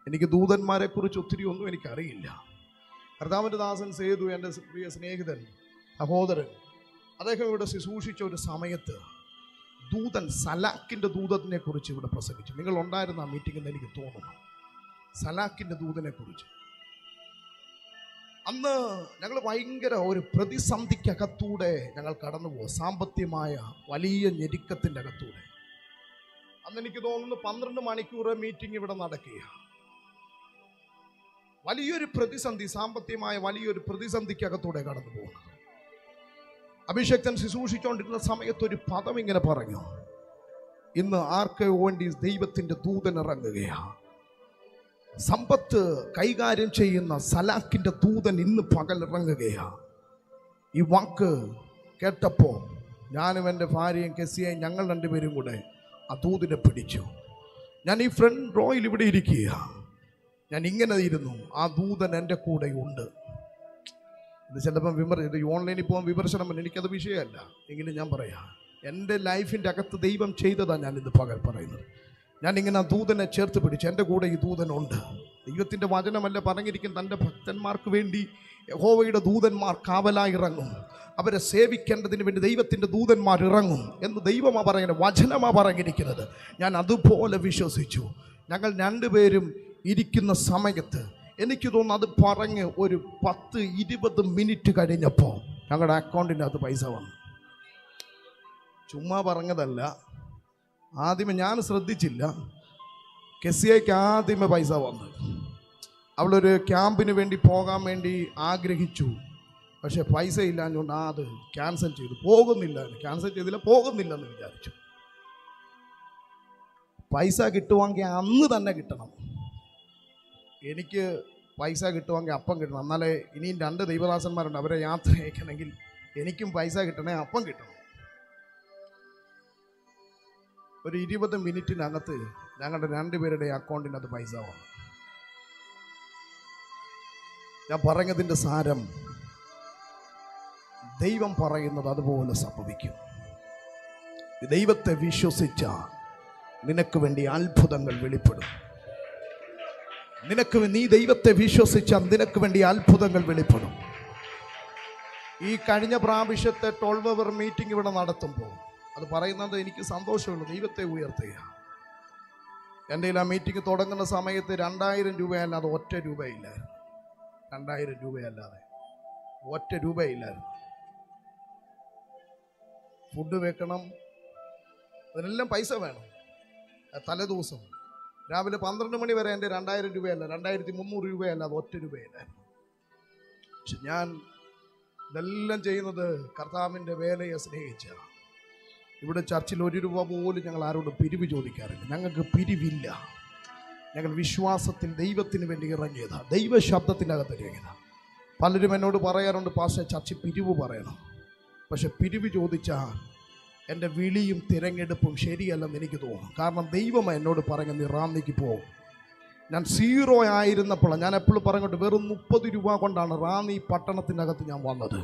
എനിക്ക് ദൂതന്മാരെ കുറിച്ച് ഒത്തിരി ഒന്നും എനിക്കറിയില്ല. കർത്താവിൻ്റെ ദാസൻ സേതു, എൻ്റെ പ്രിയ സ്നേഹിതൻ, സഹോദരൻ, അദ്ദേഹം ഇവിടെ ശുശ്രൂഷിച്ച ഒരു സമയത്ത് ദൂതൻ സലാക്കിൻ്റെ ദൂതനെ കുറിച്ച് ഇവിടെ പ്രസംഗിച്ചു. നിങ്ങൾ ഉണ്ടായിരുന്ന ആ മീറ്റിംഗിൽ നിന്ന് എനിക്ക് തോന്നുന്നു. സലാക്കിൻ്റെ ദൂതനെ കുറിച്ച് അന്ന് ഞങ്ങൾ ഭയങ്കര ഒരു പ്രതിസന്ധിക്കകത്തൂടെ ഞങ്ങൾ കടന്നു പോകും. സാമ്പത്തികമായ വലിയ ഞെരുക്കത്തിൻ്റെ അകത്തൂടെ. അന്ന് എനിക്ക് തോന്നുന്നു 12 മണിക്കൂർ മീറ്റിംഗ് ഇവിടെ നടക്കുക. വലിയൊരു പ്രതിസന്ധി, സാമ്പത്തികമായ വലിയൊരു പ്രതിസന്ധിക്കകത്തൂടെ കടന്നു പോകുന്നത്. അഭിഷേക്തൻ ശുശ്രൂഷിച്ചുകൊണ്ടിരുന്ന സമയത്ത് ഒരു പദം ഇങ്ങനെ പറഞ്ഞു, ഇന്ന് ആർക്ക് വേണ്ടി ദൈവത്തിൻ്റെ ദൂതൻ ഇറങ്ങുകയാണ്. സമ്പത്ത് കൈകാര്യം ചെയ്യുന്ന സലാക്കിൻ്റെ ദൂതൻ ഇന്ന് പകൽ ഇറങ്ങുകയാണ്. ഈ വാക്ക് കേട്ടപ്പോൾ ഞാനും എൻ്റെ ഭാര്യയും കെസിയായും ഞങ്ങൾ രണ്ടുപേരും കൂടെ ആ ദൂതിനെ പിടിച്ചു. ഞാൻ ഈ ഫ്രണ്ട് റോയിൽ ഇവിടെ ഇരിക്കുക, ഞാൻ ഇങ്ങനെ ഇരുന്നു, ആ ദൂതൻ എൻ്റെ കൂടെ ഉണ്ട്. ഇത് ചിലപ്പം ഇത് ഓൺലൈനിൽ പോകാൻ വിമർശനം, എനിക്കത് വിഷയമല്ല. എങ്കിലും ഞാൻ പറയാം, എൻ്റെ ലൈഫിൻ്റെ അകത്ത് ദൈവം ചെയ്തതാണ് ഞാനിത് പകൽ പറയുന്നത്. ഞാനിങ്ങനെ ആ ദൂതനെ ചേർത്ത് പിടിച്ചു. എൻ്റെ കൂടെ ഈ ദൂതനുണ്ട്. ദൈവത്തിൻ്റെ വചനമല്ല പറഞ്ഞിരിക്കും, തൻ്റെ ഭക്തന്മാർക്ക് വേണ്ടി യഹോവയുടെ ദൂതന്മാർ കാവലായി ഇറങ്ങും, അവരെ സേവിക്കേണ്ടതിന് വേണ്ടി ദൈവത്തിൻ്റെ ദൂതന്മാർ ഇറങ്ങും എന്ന് ദൈവമാ പറയുന്നത്, വചനമാ പറഞ്ഞിരിക്കുന്നത്. ഞാൻ അതുപോലെ വിശ്വസിച്ചു. ഞങ്ങൾ രണ്ടുപേരും ഇരിക്കുന്ന സമയത്ത് എനിക്ക് തോന്നുന്നു അത് പറഞ്ഞ് ഒരു 10-20 മിനിറ്റ് കഴിഞ്ഞപ്പോൾ ഞങ്ങളുടെ അക്കൗണ്ടിൻ്റെ അകത്ത് പൈസ വന്നു. ചുമ്മാ പറഞ്ഞതല്ല, ആദ്യമേ ഞാൻ ശ്രദ്ധിച്ചില്ല. കെസിയയ്ക്ക് ആദ്യമേ പൈസ വന്നു. അവളൊരു ക്യാമ്പിന് വേണ്ടി പോകാൻ വേണ്ടി ആഗ്രഹിച്ചു, പക്ഷെ പൈസ ഇല്ലാഞ്ഞുകൊണ്ട് അത് ക്യാൻസൽ ചെയ്തു. ക്യാൻസൽ ചെയ്തില്ല, പോകുന്നില്ലെന്ന് വിചാരിച്ചു. പൈസ കിട്ടുവാങ്കിൽ അന്ന് തന്നെ കിട്ടണം. എനിക്ക് പൈസ കിട്ടുവാങ്കിൽ അപ്പം കിട്ടണം. എന്നാലേ ഇനിയും 2 ദൈവദാസന്മാരുണ്ട്, അവരെ യാത്ര അയക്കണമെങ്കിൽ എനിക്കും പൈസ കിട്ടണേ, അപ്പം കിട്ടണം. ഒരു 20 മിനിറ്റിനകത്ത് ഞങ്ങളുടെ 2 പേരുടെ അക്കൗണ്ടിനകത്ത് പൈസ വന്നു. ഞാൻ പറഞ്ഞതിൻ്റെ സാരം, ദൈവം പറയുന്നത് അതുപോലെ സംഭവിക്കും. ദൈവത്തെ വിശ്വസിച്ച നിനക്ക് വേണ്ടി അത്ഭുതങ്ങൾ വെളിപ്പെടും. നീ ദൈവത്തെ വിശ്വസിച്ച നിനക്ക് വേണ്ടി അത്ഭുതങ്ങൾ വെളിപ്പെടും. ഈ കഴിഞ്ഞ പ്രാവശ്യത്തെ 12 അവർ മീറ്റിംഗ് ഇവിടെ നടത്തുമ്പോൾ അത് പറയുന്നത് എനിക്ക് സന്തോഷമുള്ളൂ. ദൈവത്തെ ഉയർത്തുക. എൻ്റെ ആ മീറ്റിംഗ് തുടങ്ങുന്ന സമയത്ത് 2000 രൂപയല്ലാതെ ഒറ്റ രൂപയില്ലായിരുന്നു. 2000 രൂപയല്ലാതെ ഒറ്റ രൂപയില്ലായിരുന്നു. ഫുഡ് വെക്കണം, അതിനെല്ലാം പൈസ വേണം. തലേദിവസം രാവിലെ 12 മണി വരെ എൻ്റെ 2000 രൂപയല്ല, 2300 രൂപയല്ലാതെ ഒറ്റ രൂപയില്ലായിരുന്നു. പക്ഷെ ഞാൻ ഇതെല്ലാം ചെയ്യുന്നത് കർത്താവിൻ്റെ വേലയെ സ്നേഹിച്ച. ഇവിടെ ചർച്ചിൽ 1 രൂപ പോലും ഞങ്ങൾ ആരോടും പിരിവ് ചോദിക്കാറില്ല. ഞങ്ങൾക്ക് പിരിവില്ല. ഞങ്ങൾ വിശ്വാസത്തിൽ ദൈവത്തിന് വേണ്ടി ഇറങ്ങിയതാണ്, ദൈവശബ്ദത്തിനകത്ത് ഇറങ്ങിയതാണ്. പലരും എന്നോട് പറയാറുണ്ട്, പാസ്റ്റർ ചർച്ചിൽ പിരിവ് പറയണം. പക്ഷെ പിരിവ് ചോദിച്ചാൽ എൻ്റെ വിളിയും തിരഞ്ഞെടുപ്പും ശരിയല്ലെന്ന് എനിക്ക് തോന്നും. കാരണം ദൈവം എന്നോട് പറഞ്ഞ നീ റാന്നിക്ക് പോകും. ഞാൻ 0 ആയിരുന്നപ്പോഴാണ്, ഞാൻ എപ്പോഴും പറഞ്ഞോട്ട് വെറും 30 രൂപ കൊണ്ടാണ് റാന്നി പട്ടണത്തിനകത്ത് ഞാൻ വന്നത്.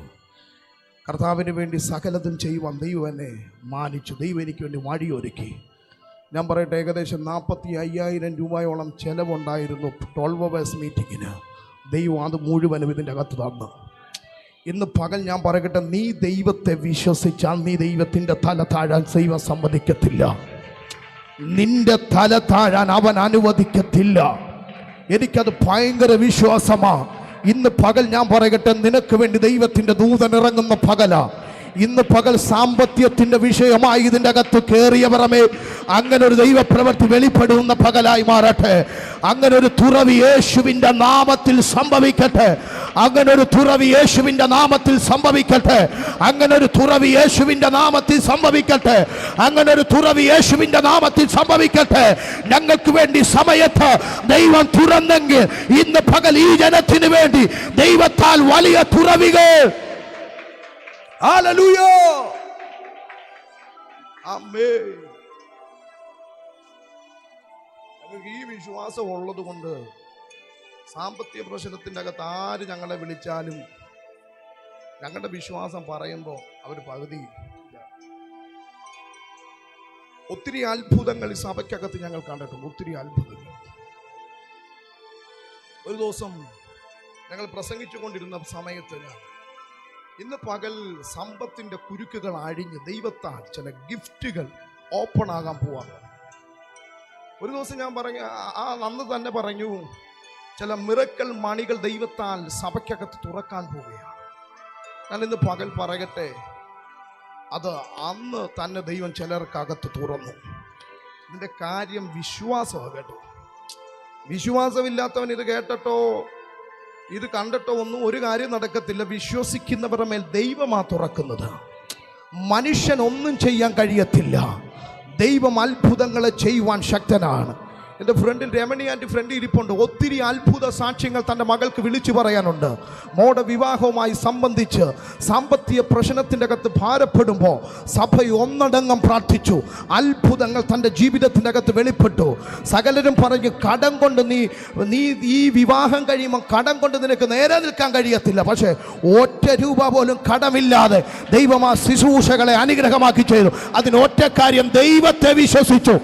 കർത്താവിന് വേണ്ടി സകലതും ചെയ്യുവാൻ ദൈവം എന്നെ മാനിച്ചു. ദൈവം എനിക്ക് വേണ്ടി വഴിയൊരുക്കി. ഞാൻ പറയട്ടെ, ഏകദേശം 45,000 രൂപയോളം ചിലവുണ്ടായിരുന്നു 12 അവേഴ്സ് മീറ്റിങ്ങിന്. ദൈവം അത് മുഴുവനും ഇതിൻ്റെ അകത്ത് തന്നു. ഇന്ന് പകൽ ഞാൻ പറയട്ടെ, നീ ദൈവത്തെ വിശ്വസിച്ചാൽ നീ ദൈവത്തിൻ്റെ തല താഴാൻ ദൈവം സമ്മതിക്കത്തില്ല. നിന്റെ തല താഴാൻ അവൻ അനുവദിക്കത്തില്ല. എനിക്കത് ഭയങ്കര വിശ്വാസമാ. ഇന്ന് പകൽ ഞാൻ പറയട്ടെ, നിനക്ക് വേണ്ടി ദൈവത്തിൻ്റെ ദൂതൻ ഇറങ്ങുന്ന പകല. ഇന്ന് പകൽ സാമ്പത്തികത്തിൻ്റെ വിഷയമായി ഇതിൻ്റെ അകത്ത് കയറിയവരമേ അങ്ങനെ ഒരു ദൈവപ്രവൃത്തി വെളിപ്പെടുന്ന പകലായി മാറട്ടെ. അങ്ങനെ ഒരു തുറവി യേശുവിൻ്റെ നാമത്തിൽ സംഭവിക്കട്ടെ. അങ്ങനെ ഒരു തുറവി യേശുവിൻ്റെ നാമത്തിൽ സംഭവിക്കട്ടെ. അങ്ങനെ ഒരു തുറവി യേശുവിൻ്റെ നാമത്തിൽ സംഭവിക്കട്ടെ. അങ്ങനെ ഒരു തുറവി യേശുവിൻ്റെ നാമത്തിൽ സംഭവിക്കട്ടെ. ഞങ്ങൾക്ക് വേണ്ടി സമയത്ത് ദൈവം തുറന്നെങ്കിൽ ഇന്ന് പകൽ ഈ ജനത്തിന് വേണ്ടി ദൈവത്താൽ വലിയ തുറവികൾ. ഹല്ലേലൂയ, ആമേൻ. ഞങ്ങൾക്ക് ഈ വിശ്വാസം ഉള്ളത് കൊണ്ട് സാമ്പത്തിക പ്രശ്നത്തിൻ്റെ അകത്ത് ആര് ഞങ്ങളെ വിളിച്ചാലും ഞങ്ങളുടെ വിശ്വാസം പറയുമ്പോൾ അവർ പകുതി. ഒത്തിരി അത്ഭുതങ്ങൾ ഈ സഭയ്ക്കകത്ത് ഞങ്ങൾ കണ്ടിട്ടുണ്ട്. ഒത്തിരി അത്ഭുതങ്ങൾ. ഒരു ദിവസം ഞങ്ങൾ പ്രസംഗിച്ചു കൊണ്ടിരുന്ന സമയത്ത് ഇന്ന് പകൽ സമ്പത്തിൻ്റെ കുരുക്കുകൾ അഴിഞ്ഞ് ദൈവത്താൽ ചില ഗിഫ്റ്റുകൾ ഓപ്പൺ ആകാൻ പോവാണ്. ഒരു ദിവസം ഞാൻ അന്ന് തന്നെ പറഞ്ഞു, ചില മിറക്കൽ മണികൾ ദൈവത്താൽ സഭയ്ക്കകത്ത് തുറക്കാൻ പോവുകയാണ്. ഞാൻ ഇന്ന് പകൽ പറയട്ടെ, അത് അന്ന് തന്നെ ദൈവം ചിലർക്കകത്ത് തുറന്നു. ഇതിൻ്റെ കാര്യം വിശ്വാസമാണ്. കേട്ടോ, വിശ്വാസമില്ലാത്തവൻ ഇത് കേട്ടോ ഇത് കണ്ടിട്ടോ ഒന്നും ഒരു കാര്യം നടക്കത്തില്ല. വിശ്വസിക്കുന്നവരുടെ മേൽ ദൈവമാ തുറക്കുന്നത്. മനുഷ്യൻ ഒന്നും ചെയ്യാൻ കഴിയത്തില്ല. ദൈവം അത്ഭുതങ്ങളെ ചെയ്യുവാൻ ശക്തനാണ്. എൻ്റെ ഫ്രണ്ടിൽ രമണി ആൻറ്റി ഫ്രണ്ട് ഇരിപ്പുണ്ട്. ഒത്തിരി അത്ഭുത സാക്ഷ്യങ്ങൾ തൻ്റെ മകൾക്ക് വിളിച്ചു പറയാനുണ്ട്. മോടെ വിവാഹവുമായി സംബന്ധിച്ച് സാമ്പത്തിക പ്രശ്നത്തിൻ്റെ അകത്ത് ഭാരപ്പെടുമ്പോൾ സഭ ഒന്നടങ്കം പ്രാർത്ഥിച്ചു. അത്ഭുതങ്ങൾ തൻ്റെ ജീവിതത്തിൻ്റെ അകത്ത് വെളിപ്പെട്ടു. സകലരും പറഞ്ഞു, കടം കൊണ്ട് നീ ഈ വിവാഹം കഴിയുമ്പോൾ കടം കൊണ്ട് നിനക്ക് നേരെ നിൽക്കാൻ കഴിയത്തില്ല. പക്ഷേ ഒറ്റ രൂപ പോലും കടമില്ലാതെ ദൈവം ആ ശുശ്രൂഷകളെ അനുഗ്രഹമാക്കി ചെയ്തു. അതിന് ഒറ്റ കാര്യം, ദൈവത്തെ വിശ്വസിച്ചു.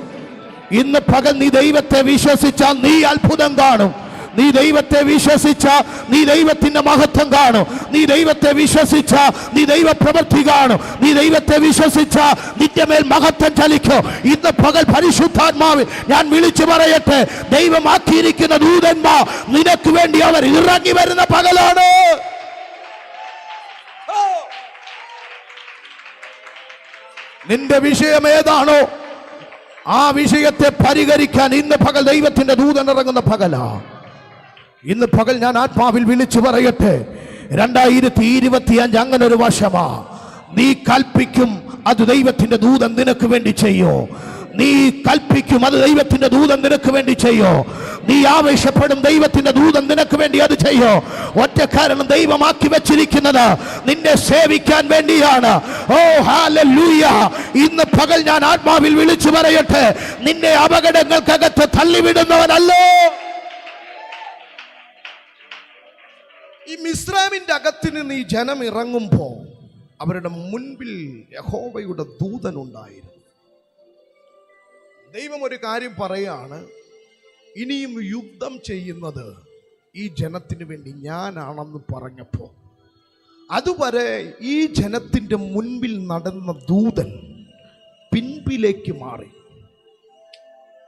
ഇന്ന് പകൽ നീ ദൈവത്തെ വിശ്വസിച്ചാൽ നീ അത്ഭുതം കാണും. നീ ദൈവത്തെ വിശ്വസിച്ചാൽ നീ ദൈവത്തിന്റെ മഹത്വം കാണും. നീ ദൈവത്തെ വിശ്വസിച്ചാൽ നീ ദൈവ പ്രവൃത്തി കാണും. നീ ദൈവത്തെ വിശ്വസിച്ചാൽ നിന്റെ മേൽ മഹത്വം ചലിക്കും. ഇന്ന് പകൽ പരിശുദ്ധാത്മാവിൽ ഞാൻ വിളിച്ചു പറയട്ടെ, ദൈവമാക്കിയിരിക്കുന്ന ദൂതന്മാർ നിനക്ക് വേണ്ടി അവർ ഇറങ്ങി വരുന്ന പകലാണ്. നിന്റെ വിഷയം ഏതാണോ ആ വിഷയത്തെ പരിഹരിക്കാൻ ഇന്ന് പകൽ ദൈവത്തിന്റെ ദൂതൻ ഇറങ്ങുന്ന പകലാ. ഇന്ന് പകൽ ഞാൻ ആത്മാവിൽ വിളിച്ചു പറയട്ടെ, 2025 അങ്ങനെ ഒരു വർഷമാ. നീ കൽപ്പിക്കും, അത് ദൈവത്തിന്റെ ദൂതൻ നിനക്ക് വേണ്ടി ചെയ്യോ. നീ കൽപ്പിക്കും, അത് ദൈവത്തിന്റെ ദൂതൻ നിനക്ക് വേണ്ടി ചെയ്യോ. നീ ആവേശപ്പെടും, ദൈവത്തിന്റെ ദൂതൻ നിനക്ക് വേണ്ടി അത് ചെയ്യോ. ഒറ്റ കാരണം, ദൈവമാക്കി വെച്ചിരിക്കുന്നത് നിന്നെ സേവിക്കാൻ വേണ്ടിയാണ്. ഓ ഹല്ലേലൂയ. ഇന്ന് പകൽ ഞാൻ ആത്മാവിൽ വിളിച്ചു പറയട്ടെ, നിന്നെ അപകടങ്ങൾക്കകത്ത് തള്ളിവിടുന്നവനല്ലോ. ഈ മിസ്രൈമിന്റെ അകത്ത് നിന്ന് ഈ ജനം ഇറങ്ങുമ്പോ അവരുടെ മുൻപിൽ യഹോവയുടെ ദൂതൻ ഉണ്ടായിരുന്നു. ദൈവം ഒരു കാര്യം പറയാണ്, ഇനിയും യുദ്ധം ചെയ്യുന്നത് ഈ ജനത്തിന് വേണ്ടി ഞാനാണെന്ന് പറഞ്ഞപ്പോ അതുവരെ ഈ ജനത്തിന്റെ മുൻപിൽ നടന്ന ദൂതൻ പിൻപിലേക്ക് മാറി.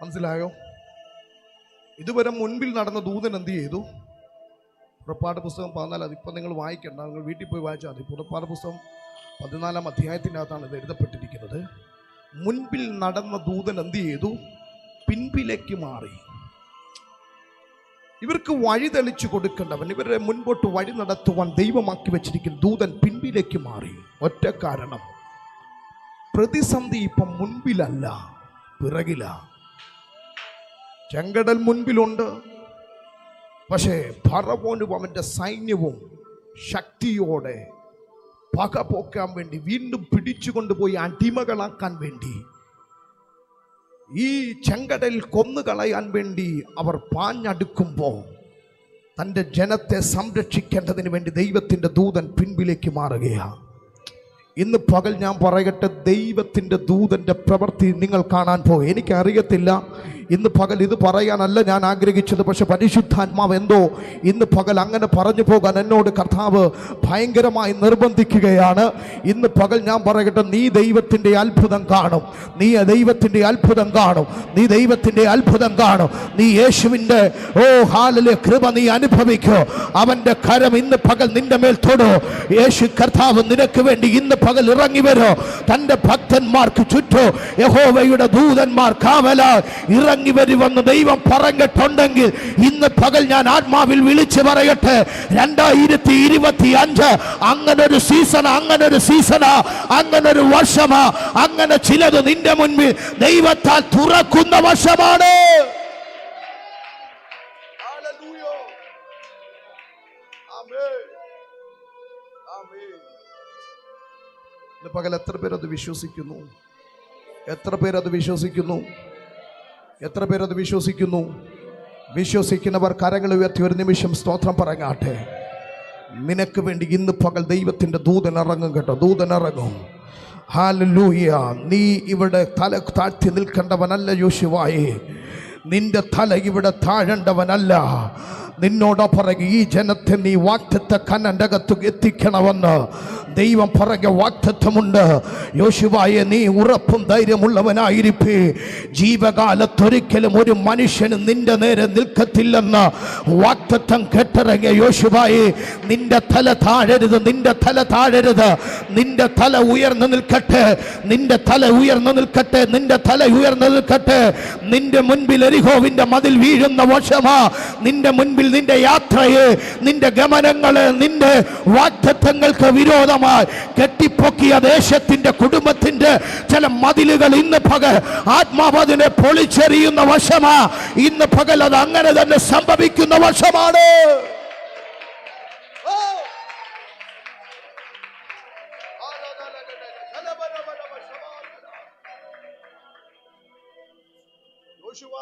മനസ്സിലായോ? ഇതുവരെ മുൻപിൽ നടന്ന ദൂതൻ എന്ത് ചെയ്തു? പുറപ്പാട് പുസ്തകം 14, അതിപ്പോൾ നിങ്ങൾ വായിക്കണ്ട, നിങ്ങൾ വീട്ടിൽ പോയി വായിച്ചാൽ മതി. പുറപ്പാട് പുസ്തകം 14 അധ്യായത്തിനകത്താണ് ഇത് എഴുതപ്പെട്ടിരിക്കുന്നത്. മുൻപിൽ നടന്ന ദൂതൻ എന്ത് ചെയ്തു? പിൻപിലേക്ക് മാറി. ഇവർക്ക് വഴി തെളിച്ചു കൊടുക്കേണ്ടവൻ, ഇവരെ മുൻപോട്ട് വഴി നടത്തുവാൻ ദൈവമാക്കി വെച്ചിരിക്കുന്ന ദൂതൻ പിൻപിലേക്ക് മാറി. ഒറ്റ കാരണം, പ്രതിസന്ധി ഇപ്പം മുൻപിലല്ല, പിറകില. ചെങ്കടൽ മുൻപിലുണ്ട്, പക്ഷേ ഫറവോനും അവൻ്റെ സൈന്യവും ശക്തിയോടെ പക പോക്കാൻ വേണ്ടി, വീണ്ടും പിടിച്ചുകൊണ്ടുപോയി അടിമകളാക്കാൻ വേണ്ടി, ഈ ചെങ്കടൽ കൊന്നുകളയാൻ വേണ്ടി അവർ പാഞ്ഞടുക്കുമ്പോൾ തൻ്റെ ജനത്തെ സംരക്ഷിക്കേണ്ടതിന് വേണ്ടി ദൈവത്തിൻ്റെ ദൂതൻ പിൻപിലേക്ക് മാറുകയാണ്. ഇന്ന് പകൽ ഞാൻ പറയട്ടെ, ദൈവത്തിൻ്റെ ദൂതൻ്റെ പ്രവൃത്തി നിങ്ങൾ കാണാൻ പോകും. എനിക്കറിയത്തില്ല, ഇന്ന് പകൽ ഇത് പറയാനല്ല ഞാൻ ആഗ്രഹിച്ചത്, പക്ഷെ പരിശുദ്ധാത്മാവ് എന്തോ ഇന്ന് പകൽ അങ്ങനെ പറഞ്ഞു പോകാൻ എന്നോട് കർത്താവ് ഭയങ്കരമായി നിർബന്ധിക്കുകയാണ്. ഇന്ന് പകൽ ഞാൻ പറയട്ടെ, നീ ദൈവത്തിൻ്റെ അത്ഭുതം കാണും. നീ ദൈവത്തിൻ്റെ അത്ഭുതം കാണും. നീ ദൈവത്തിൻ്റെ അത്ഭുതം കാണും. നീ യേശുവിൻ്റെ ഹാലിലെ കൃപ നീ അനുഭവിക്കോ. അവൻ്റെ കരം ഇന്ന് പകൽ നിന്റെ മേൽ തൊടോ. യേശു കർത്താവ് നിനക്ക് വേണ്ടി ഇന്ന് പകൽ ഇറങ്ങി വരോ. തൻ്റെ ഭക്തന്മാർക്ക് ചുറ്റോ യഹോവയുടെ ദൂതന്മാർ കാവലാ ഇറങ്ങി വരുമെന്ന് ദൈവം പറഞ്ഞിട്ടുണ്ടെങ്കിൽ ഇന്ന് പകൽ ഞാൻ ആത്മാവിൽ വിളിച്ചു പറയട്ടെ, 2025 അങ്ങനൊരു സീസണാ, അങ്ങനൊരു സീസണാ, അങ്ങനൊരു വർഷമാ. അങ്ങനെ ചിലത് നിന്റെ മുൻപിൽ ദൈവത്താൽ തുറക്കുന്ന വർഷമാണ്. പകൽ എത്ര പേരത് വിശ്വസിക്കുന്നു? എത്ര പേരത് വിശ്വസിക്കുന്നു? എത്ര പേരത് വിശ്വസിക്കുന്നു? വിശ്വസിക്കുന്നവർ കരങ്ങൾ ഉയർത്തി ഒരു നിമിഷം സ്തോത്രം പറഞ്ഞാട്ടെ. നിനക്ക് വേണ്ടി ഇന്ന് പകൽ ദൈവത്തിൻ്റെ ദൂതൻ ഇറങ്ങും കേട്ടോ. ദൂതൻ ഇറങ്ങും. ഹല്ലേലൂയ. നീ ഇവിടെ തല താഴ്ത്തി നിൽക്കേണ്ടവനല്ല യോശുവായേ. നിന്റെ തല ഇവിടെ താഴേണ്ടവനല്ല. നിന്നോട് പറയും, ഈ ജനത്തെ നീ വാഗ്ദത്ത കനന്റെ അകത്ത് എത്തിക്കണമെന്ന് ദൈവം പറയ വാഗ്ദത്തമുണ്ട്. യോശുവായെ, നീ ഉറപ്പും ധൈര്യമുള്ളവനായിരിപ്പേ. ജീവകാലത്തൊരിക്കലും ഒരു മനുഷ്യന് നിന്റെ നേരെ നിൽക്കത്തില്ലെന്ന് വാഗ്ദത്തം കേട്ടിറങ്ങിയ യോശുവായെ, നിന്റെ തല താഴരുത്, നിന്റെ തല താഴരുത്. നിന്റെ തല ഉയർന്നു നിൽക്കട്ടെ, നിന്റെ തല ഉയർന്നു നിൽക്കട്ടെ, നിന്റെ തല ഉയർന്നു നിൽക്കട്ടെ. നിന്റെ മുൻപിൽ എരിഹോവിന്റെ മതിൽ വീഴുന്ന വർഷമാ. നിന്റെ മുൻപിൽ നിന്റെ യാത്രയെ, നിന്റെ ഗമനങ്ങളെ, നിന്റെ വാഗ്ദത്തങ്ങൾക്ക് വിരോധമായി കെട്ടിപ്പൊക്കിയ ദേശത്തിന്റെ, കുടുംബത്തിന്റെ ചില മതിലുകൾ ഇന്ന് പകൽ ആത്മാവ് അതിനെ പൊളിച്ചെറിയുന്ന വശമാ. ഇന്ന് പകൽ അത് അങ്ങനെ തന്നെ സംഭവിക്കുന്ന വശമാണ്. യോശുവ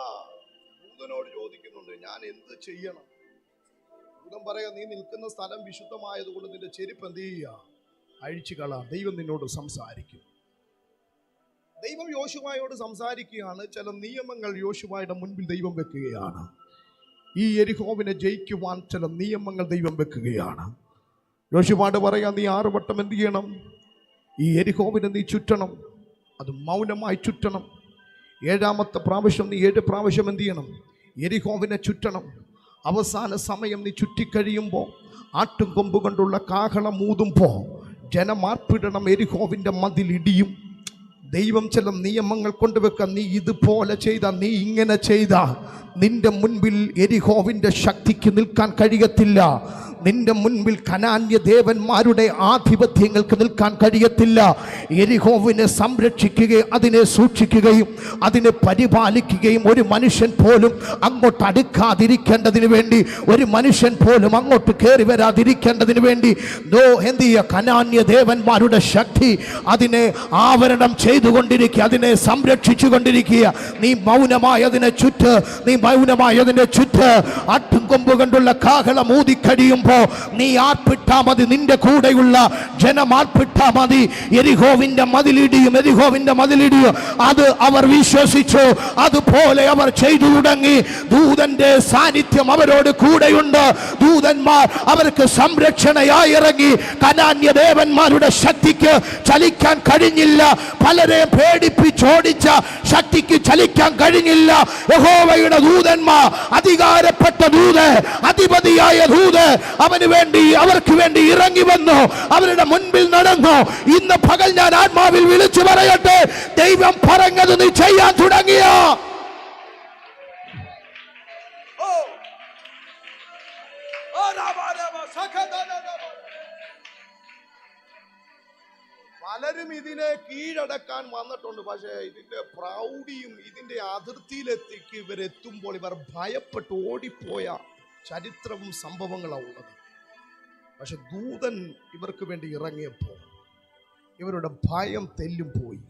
ദൂതനോട് ചോദിക്കുന്നുണ്ട്, ഞാൻ എന്ത് ചെയ്യണം? ദൂതൻ പറയാ, നീ നിൽക്കുന്ന സ്ഥലം വിശുദ്ധമായതുകൊണ്ട് നിന്റെ ചെരുപ്പ് എന്ത് ചെയ്യുക? അഴിച്ചു കളാം. ദൈവം നിന്നോട് സംസാരിക്കും. ദൈവം യോശുവയോട് സംസാരിക്കുകയാണ്. ചില നിയമങ്ങൾ യോശുവയുടെ മുൻപിൽ ദൈവം വെക്കുകയാണ്. ഈ യെരിഹോവിനെ ജയിക്കുവാൻ ചില നിയമങ്ങൾ ദൈവം വെക്കുകയാണ്. യോശുവയോട് പറയാം, നീ 6 വട്ടം എന്ത് ചെയ്യണം? ഈ യെരിഹോവിനെ നീ ചുറ്റണം. അത് മൗനമായി ചുറ്റണം. 7ാമത്തെ പ്രാവശ്യം നീ 7 പ്രാവശ്യം എന്ത് ചെയ്യണം? യെരിഹോവിനെ ചുറ്റണം. അവസാന സമയം നീ ചുറ്റിക്കഴിയുമ്പോൾ, ആട്ടും കൊമ്പ് കൊണ്ടുള്ള കാഹളം ഊതുമ്പോൾ ജനമാർപ്പിടണം. യെരിഹോവിൻ്റെ മതിലിടിയും. ദൈവം ചില നിയമങ്ങൾ കൊണ്ടുവെക്കാം. നീ ഇതുപോലെ ചെയ്ത, നീ ഇങ്ങനെ ചെയ്ത, നിന്റെ മുൻപിൽ യെരിഹോവിൻ്റെ ശക്തിക്ക് നിൽക്കാൻ കഴിയത്തില്ല. നിന്റെ മുൻപിൽ കനാന്യ ദേവന്മാരുടെ ആധിപത്യങ്ങൾക്ക് നിൽക്കാൻ കഴിയത്തില്ല. യെരിഹോവിനെ സംരക്ഷിക്കുകയും അതിനെ സൂക്ഷിക്കുകയും അതിനെ പരിപാലിക്കുകയും ഒരു മനുഷ്യൻ പോലും അങ്ങോട്ട് അടുക്കാതിരിക്കേണ്ടതിന് വേണ്ടി, ഒരു മനുഷ്യൻ പോലും അങ്ങോട്ട് കയറി വരാതിരിക്കേണ്ടതിന് വേണ്ടി എന്ത് ചെയ്യുക? കനാന്യ ദേവന്മാരുടെ ശക്തി അതിനെ ആവരണം ചെയ്തുകൊണ്ടിരിക്കുക, അതിനെ സംരക്ഷിച്ചു കൊണ്ടിരിക്കുക. നീ മൗനമായി അതിനെ ചുറ്റ്, നീ മൗനമായി അതിനെ ചുറ്റ്. ആട്ടും കൊമ്പ് കൊണ്ടുള്ള കാഹളം ഊതിക്കഴിയുമ്പോൾ നീ ആർപ്പിട്ടാ മതി, നിന്റെ കൂടെയുള്ള ജനം ആർപ്പിട്ടാ മതി. യെരിഹോവിന്റെ മതിലിടിയും, യെരിഹോവിന്റെ മതിലിടിയും. അത് അവർ വിശ്വസിച്ചു. അതുപോലെ അവർ ചെയ്തു തുടങ്ങി. ദൂതന്റെ സാന്നിധ്യം അവരോട് കൂടെയുണ്ട്. ദൂതന്മാർ അവർക്ക് സംരക്ഷണയായി ഇറങ്ങി. കനാന്യ ദേവന്മാരുടെ ശക്തിക്ക് ചലിക്കാൻ കഴിഞ്ഞില്ല. പലരെ പേടിപ്പിച്ചോടിച്ച ശക്തിക്ക് ചലിക്കാൻ കഴിഞ്ഞില്ല. യഹോവയുടെ ദൂതന്മാർ, അധികാരപ്പെട്ട ദൂത്, അധിപതിയായ ദൂത് അവന് വേണ്ടി, അവർക്ക് വേണ്ടി ഇറങ്ങി വന്നു, അവരുടെ മുൻപിൽ നടന്നു. ഇന്ന് പകൽ ഞാൻ ആത്മാവിൽ വിളിച്ചു പറയട്ടെ, ദൈവം പറഞ്ഞത് നീ ചെയ്യാൻ തുടങ്ങിയ പലരും ഇതിനെ കീഴടക്കാൻ വന്നിട്ടുണ്ട്. പക്ഷേ ഇതിന്റെ പ്രൗഢിയും ഇതിന്റെ അതിർത്തിയിലെത്തിക്ക് ഇവരെത്തുമ്പോൾ ഇവർ ഭയപ്പെട്ട് ഓടിപ്പോയ ചരിത്രവും സംഭവങ്ങളാണ് ഉള്ളത്. പക്ഷെ ദൂതൻ ഇവർക്ക് വേണ്ടി ഇറങ്ങിയപ്പോൾ ഇവരുടെ ഭയം തെല്ലും പോയി.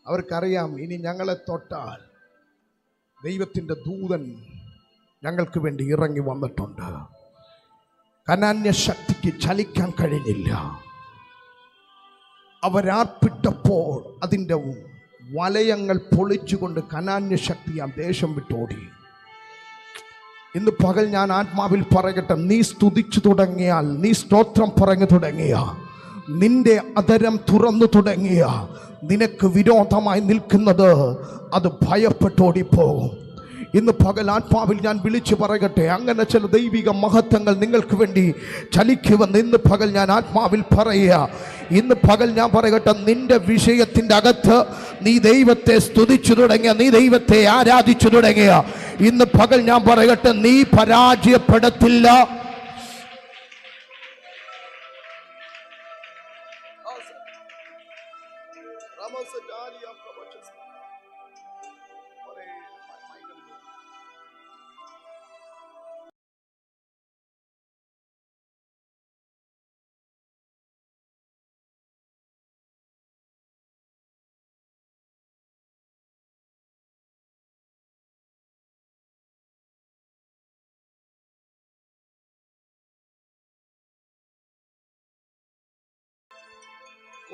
അവർക്കറിയാം, ഇനി ഞങ്ങളെ തൊട്ടാൽ ദൈവത്തിൻ്റെ ദൂതൻ ഞങ്ങൾക്ക് വേണ്ടി ഇറങ്ങി വന്നിട്ടുണ്ട്. കനാന്യ ശക്തിക്ക് ചലിക്കാൻ കഴിഞ്ഞില്ല. അവരാർപ്പിട്ടപ്പോൾ അതിൻ്റെ വലയങ്ങൾ പൊളിച്ചുകൊണ്ട് കനാന്യ ശക്തി ആ ദേശം വിട്ടോടി. ഇന്ന് പകൽ ഞാൻ ആത്മാവിൽ പറയട്ടെ, നീ സ്തുതിച്ചു തുടങ്ങിയാൽ, നീ സ്തോത്രം പറഞ്ഞു തുടങ്ങിയ, നിന്റെ അധരം തുറന്നു തുടങ്ങിയ, നിനക്ക് വിരോധമായി നിൽക്കുന്നത് അത് ഭയപ്പെട്ടോടിപ്പോകും. ഇന്ന് പകൽ ആത്മാവിൽ ഞാൻ വിളിച്ചു പറയട്ടെ, അങ്ങനെ ചില ദൈവിക മഹത്വങ്ങൾ നിങ്ങൾക്ക് വേണ്ടി ചലിക്കുമെന്ന് ഇന്ന് പകൽ ഞാൻ ആത്മാവിൽ പറയുക. ഇന്ന് പകൽ ഞാൻ പറയട്ടെ, നിന്റെ വിഷയത്തിൻ്റെ അകത്ത് നീ ദൈവത്തെ സ്തുതിച്ചു തുടങ്ങിയ, നീ ദൈവത്തെ ആരാധിച്ചു തുടങ്ങിയ, ഇന്ന് പകൽ ഞാൻ പറയട്ടെ, നീ പരാജയപ്പെടത്തില്ല.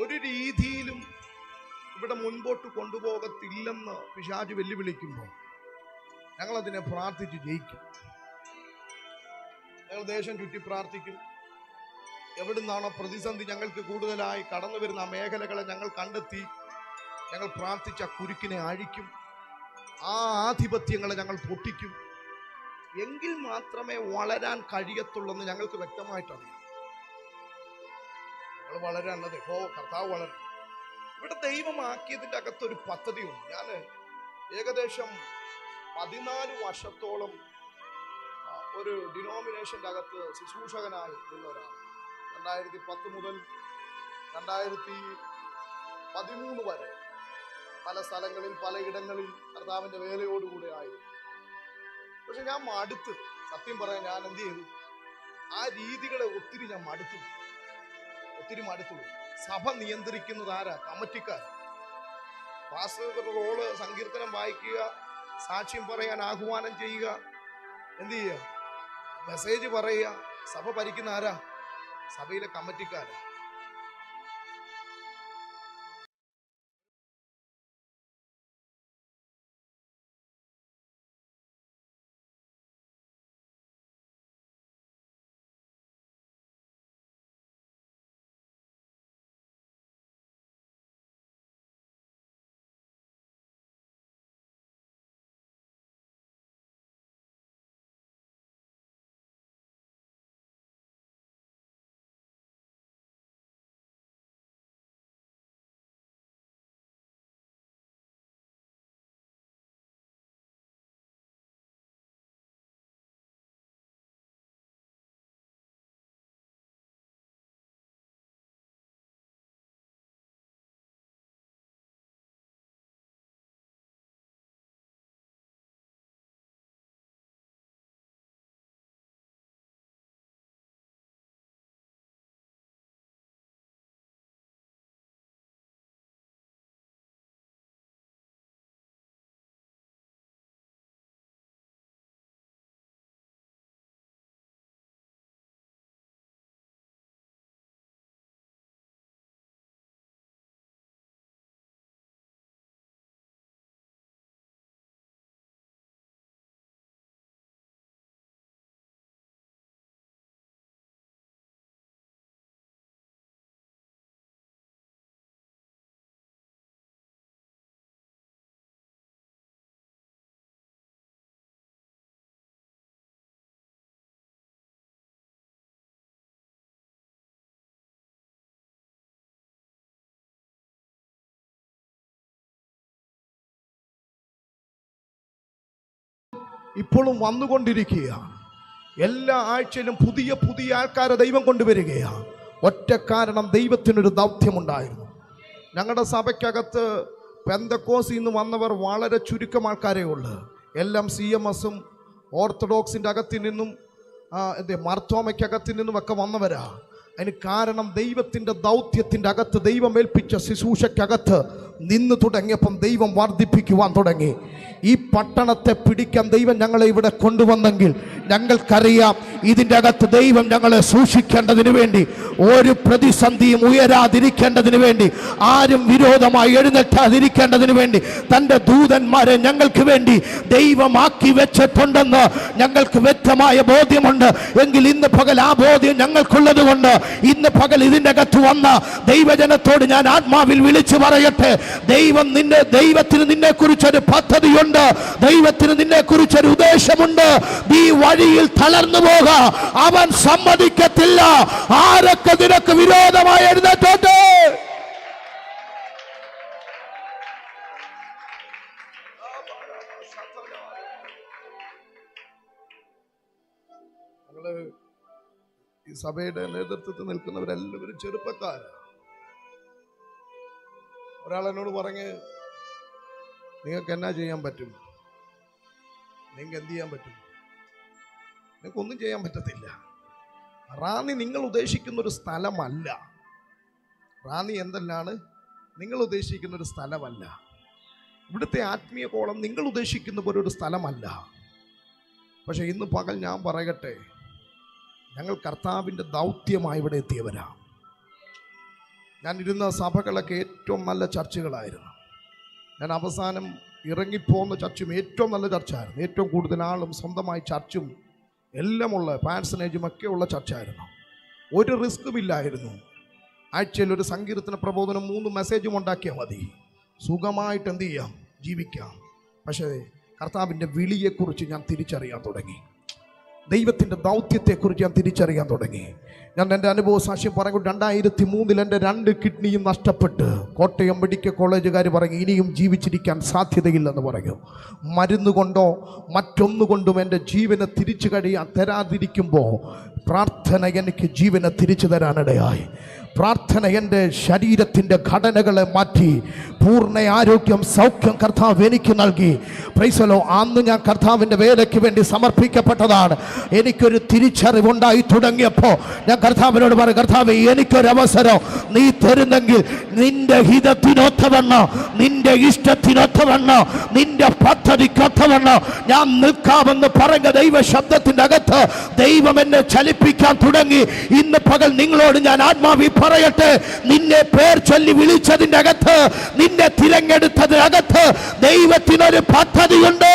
ഒരു രീതിയിലും ഇവിടെ മുൻപോട്ട് കൊണ്ടുപോകത്തില്ലെന്ന് പിശാച് വെല്ലുവിളിക്കുമ്പോൾ ഞങ്ങളതിനെ പ്രാർത്ഥിച്ച് ജയിക്കും. ഞങ്ങൾ ദേശം ചുറ്റി പ്രാർത്ഥിക്കും. എവിടുന്നാണോ പ്രതിസന്ധി ഞങ്ങൾക്ക് കൂടുതലായി കടന്നു വരുന്ന ആ മേഖലകളെ ഞങ്ങൾ കണ്ടെത്തി ഞങ്ങൾ പ്രാർത്ഥിച്ച കുരുക്കിനെ അഴിക്കും. ആ ആധിപത്യങ്ങളെ ഞങ്ങൾ പൊട്ടിക്കും. എങ്കിൽ മാത്രമേ വളരാൻ കഴിയത്തുള്ളെന്ന് ഞങ്ങൾക്ക് വ്യക്തമായിട്ടറിയാം. ഞങ്ങൾ വളരാനത് കർത്താവ് വളരും. ഇവിടെ ദൈവമാക്കിയതിൻ്റെ അകത്തൊരു പദ്ധതിയുണ്ട്. ഞാൻ ഏകദേശം 14 വർഷത്തോളം ഒരു ഡിനോമിനേഷൻ്റെ അകത്ത് ശുശ്രൂഷകനായി നിന്നവരാണ്. 2010 മുതൽ 2013 വരെ പല സ്ഥലങ്ങളിൽ പലയിടങ്ങളിൽ കർത്താവിൻ്റെ വേലയോടുകൂടെ ആയിരുന്നു. പക്ഷെ ഞാൻ മടുത്ത്, സത്യം പറയാൻ ഞാൻ എന്ത് ചെയ്തു, ആ രീതികളെ ഒത്തിരി ഞാൻ മടുത്തു. സഭ നിയന്ത്രിക്കുന്നത് ആരാ? കമ്മിറ്റിക്കാർ. പാസ്റ്ററുടെ റോള് സങ്കീർത്തനം വായിക്കുക, സാക്ഷ്യം പറയാൻ ആഹ്വാനം ചെയ്യുക, എന്ത് ചെയ്യുക, മെസ്സേജ് പറയുക. സഭ ഭരിക്കുന്ന ആരാ? സഭയിലെ കമ്മിറ്റിക്കാരാ. ഇപ്പോഴും വന്നുകൊണ്ടിരിക്കുകയാണ്. എല്ലാ ആഴ്ചയിലും പുതിയ പുതിയ ആൾക്കാരെ ദൈവം കൊണ്ടുവരികയാണ്. ഒറ്റ കാരണം, ദൈവത്തിനൊരു ദൗത്യമുണ്ടായിരുന്നു. ഞങ്ങളുടെ സഭയ്ക്കകത്ത് പെന്തക്കോസിൽ നിന്ന് വന്നവർ വളരെ ചുരുക്കം ആൾക്കാരേ ഉള്ളൂ. എല്ലാം CMSഉം ഓർത്തഡോക്സിൻ്റെ അകത്തിൽ നിന്നും മാർത്തോമയ്ക്കകത്തിൽ നിന്നും ഒക്കെ വന്നവരാ. അതിന് കാരണം ദൈവത്തിൻ്റെ ദൗത്യത്തിൻ്റെ അകത്ത്, ദൈവം ഏൽപ്പിച്ച ശുശ്രൂഷയ്ക്കകത്ത് നിന്ന് തുടങ്ങിയപ്പം ദൈവം വർദ്ധിപ്പിക്കുവാൻ തുടങ്ങി. ഈ പട്ടണത്തെ പിടിക്കാൻ ദൈവം ഞങ്ങളെ ഇവിടെ കൊണ്ടുവന്നെങ്കിൽ ഞങ്ങൾക്കറിയാം ഇതിൻ്റെ അകത്ത് ദൈവം ഞങ്ങളെ സൂക്ഷിക്കേണ്ടതിന് വേണ്ടി, ഒരു പ്രതിസന്ധിയും ഉയരാതിരിക്കേണ്ടതിന് വേണ്ടി, ആരും വിരോധമായി എഴുന്നേറ്റാതിരിക്കേണ്ടതിന് വേണ്ടി തൻ്റെ ദൂതന്മാരെ ഞങ്ങൾക്ക് വേണ്ടി ദൈവമാക്കി വെച്ചിട്ടുണ്ടെന്ന് ഞങ്ങൾക്ക് വ്യക്തമായ ബോധ്യമുണ്ട്. എങ്കിൽ ഇന്ന് പകൽ ആ ബോധ്യം ഞങ്ങൾക്കുള്ളത് കൊണ്ട് ഇന്ന് പകൽ ഇതിൻ്റെ അകത്ത് വന്ന ദൈവജനത്തോട് ഞാൻ ആത്മാവിൽ വിളിച്ചു പറയട്ടെ, ദൈവത്തിന് നിന്നെ കുറിച്ചൊരു പദ്ധതിയുണ്ട്, ദൈവത്തിന് നിന്നെ കുറിച്ചൊരു ഉദ്ദേശമുണ്ട്. ഈ വഴിയിൽ തളർന്നു പോക അവൻ സമ്മതിക്കത്തില്ല. ആരൊക്കെ നിനക്ക് വിരോധമായി എഴുന്നേറ്റോട്ടെ. ഈ സഭയുടെ നേതൃത്വത്തിൽ നിൽക്കുന്നവരെല്ലാവരും ചെറുപ്പക്കാരാണ്. ഒരാൾ എന്നോട് പറഞ്ഞ്, നിങ്ങൾക്ക് എന്നാ ചെയ്യാൻ പറ്റും, നിങ്ങൾക്ക് എന്ത് ചെയ്യാൻ പറ്റും? നിങ്ങൾക്കൊന്നും ചെയ്യാൻ പറ്റത്തില്ല. റാന്നി നിങ്ങൾ ഉദ്ദേശിക്കുന്ന ഒരു സ്ഥലമല്ല. റാന്നി എന്തെല്ലാണ് നിങ്ങൾ ഉദ്ദേശിക്കുന്ന ഒരു സ്ഥലമല്ല. ഇവിടുത്തെ ആത്മീയ കോളം നിങ്ങൾ ഉദ്ദേശിക്കുന്ന പോലെ ഒരു സ്ഥലമല്ല. പക്ഷെ ഇന്ന് പകൽ ഞാൻ പറയട്ടെ, ഞങ്ങൾ കർത്താവിൻ്റെ ദൗത്യമായി ഇവിടെ എത്തിയവരാ. ഞാൻ ഇരുന്ന സഭകളൊക്കെ ഏറ്റവും നല്ല ചർച്ചകളായിരുന്നു. ഞാൻ അവസാനം ഇറങ്ങിപ്പോകുന്ന ചർച്ചും ഏറ്റവും നല്ല ചർച്ചയായിരുന്നു. ഏറ്റവും കൂടുതൽ ആളും സ്വന്തമായി ചർച്ചും എല്ലാമുള്ള പാൻസനേജും ഒക്കെ ഉള്ള ചർച്ചയായിരുന്നു. ഒരു റിസ്ക്കും ഇല്ലായിരുന്നു. ആഴ്ചയിൽ ഒരു സങ്കീർത്തന പ്രബോധനം 3 മെസ്സേജും ഉണ്ടാക്കിയാൽ മതി, സുഖമായിട്ട് എന്ത് ചെയ്യാം, ജീവിക്കാം. പക്ഷേ കർത്താവിൻ്റെ വിളിയെക്കുറിച്ച് ഞാൻ തിരിച്ചറിയാൻ തുടങ്ങി. ദൈവത്തിൻ്റെ ദൗത്യത്തെക്കുറിച്ച് ഞാൻ തിരിച്ചറിയാൻ തുടങ്ങി. ഞാൻ എൻ്റെ അനുഭവ സാക്ഷ്യം പറഞ്ഞു. 2003 എൻ്റെ 2 കിഡ്നിയും നഷ്ടപ്പെട്ട് കോട്ടയം മെഡിക്കൽ കോളേജുകാർ പറഞ്ഞു ഇനിയും ജീവിച്ചിരിക്കാൻ സാധ്യതയില്ലെന്ന് പറഞ്ഞു. മരുന്ന് കൊണ്ടോ മറ്റൊന്നുകൊണ്ടും എൻ്റെ ജീവനെ തിരിച്ചു തരാതിരിക്കുമ്പോൾ പ്രാർത്ഥന എനിക്ക് ജീവനെ തിരിച്ചു തരാനിടയായി. പ്രാർത്ഥന എൻ്റെ ശരീരത്തിൻ്റെ ഘടനകളെ മാറ്റി പൂർണ്ണ ആരോഗ്യം സൗഖ്യം കർത്താവ് എനിക്ക് നൽകി. പ്രൈസലോ, അന്ന് ഞാൻ കർത്താവിൻ്റെ വേലയ്ക്ക് വേണ്ടി സമർപ്പിക്കപ്പെട്ടതാണ്. എനിക്കൊരു തിരിച്ചറിവുണ്ടായി തുടങ്ങിയപ്പോൾ ഞാൻ കർത്താവിനോട് പറയും, കർത്താവ് എനിക്കൊരവസരം നീ തരുന്നെങ്കിൽ നിന്റെ ഹിതത്തിനൊത്തവണ്ണം, നിന്റെ ഇഷ്ടത്തിനൊത്തവണ്ണം, നിന്റെ പദ്ധതിക്കൊത്തവണ്ണം ഞാൻ നിൽക്കാമെന്ന് പറഞ്ഞ ദൈവ ശബ്ദത്തിൻ്റെ അകത്ത് ദൈവം എന്നെ ചലിപ്പിക്കാൻ തുടങ്ങി. ഇന്ന് പകൽ നിങ്ങളോട് ഞാൻ ആത്മാവി പറയട്ടെ, നിന്നെ പേർ ചൊല്ലി വിളിച്ചതിൻ്റെ അകത്ത്, നിന്നെ തിരഞ്ഞെടുത്തതിനകത്ത് ദൈവത്തിനൊരു പദ്ധതിയുണ്ട്.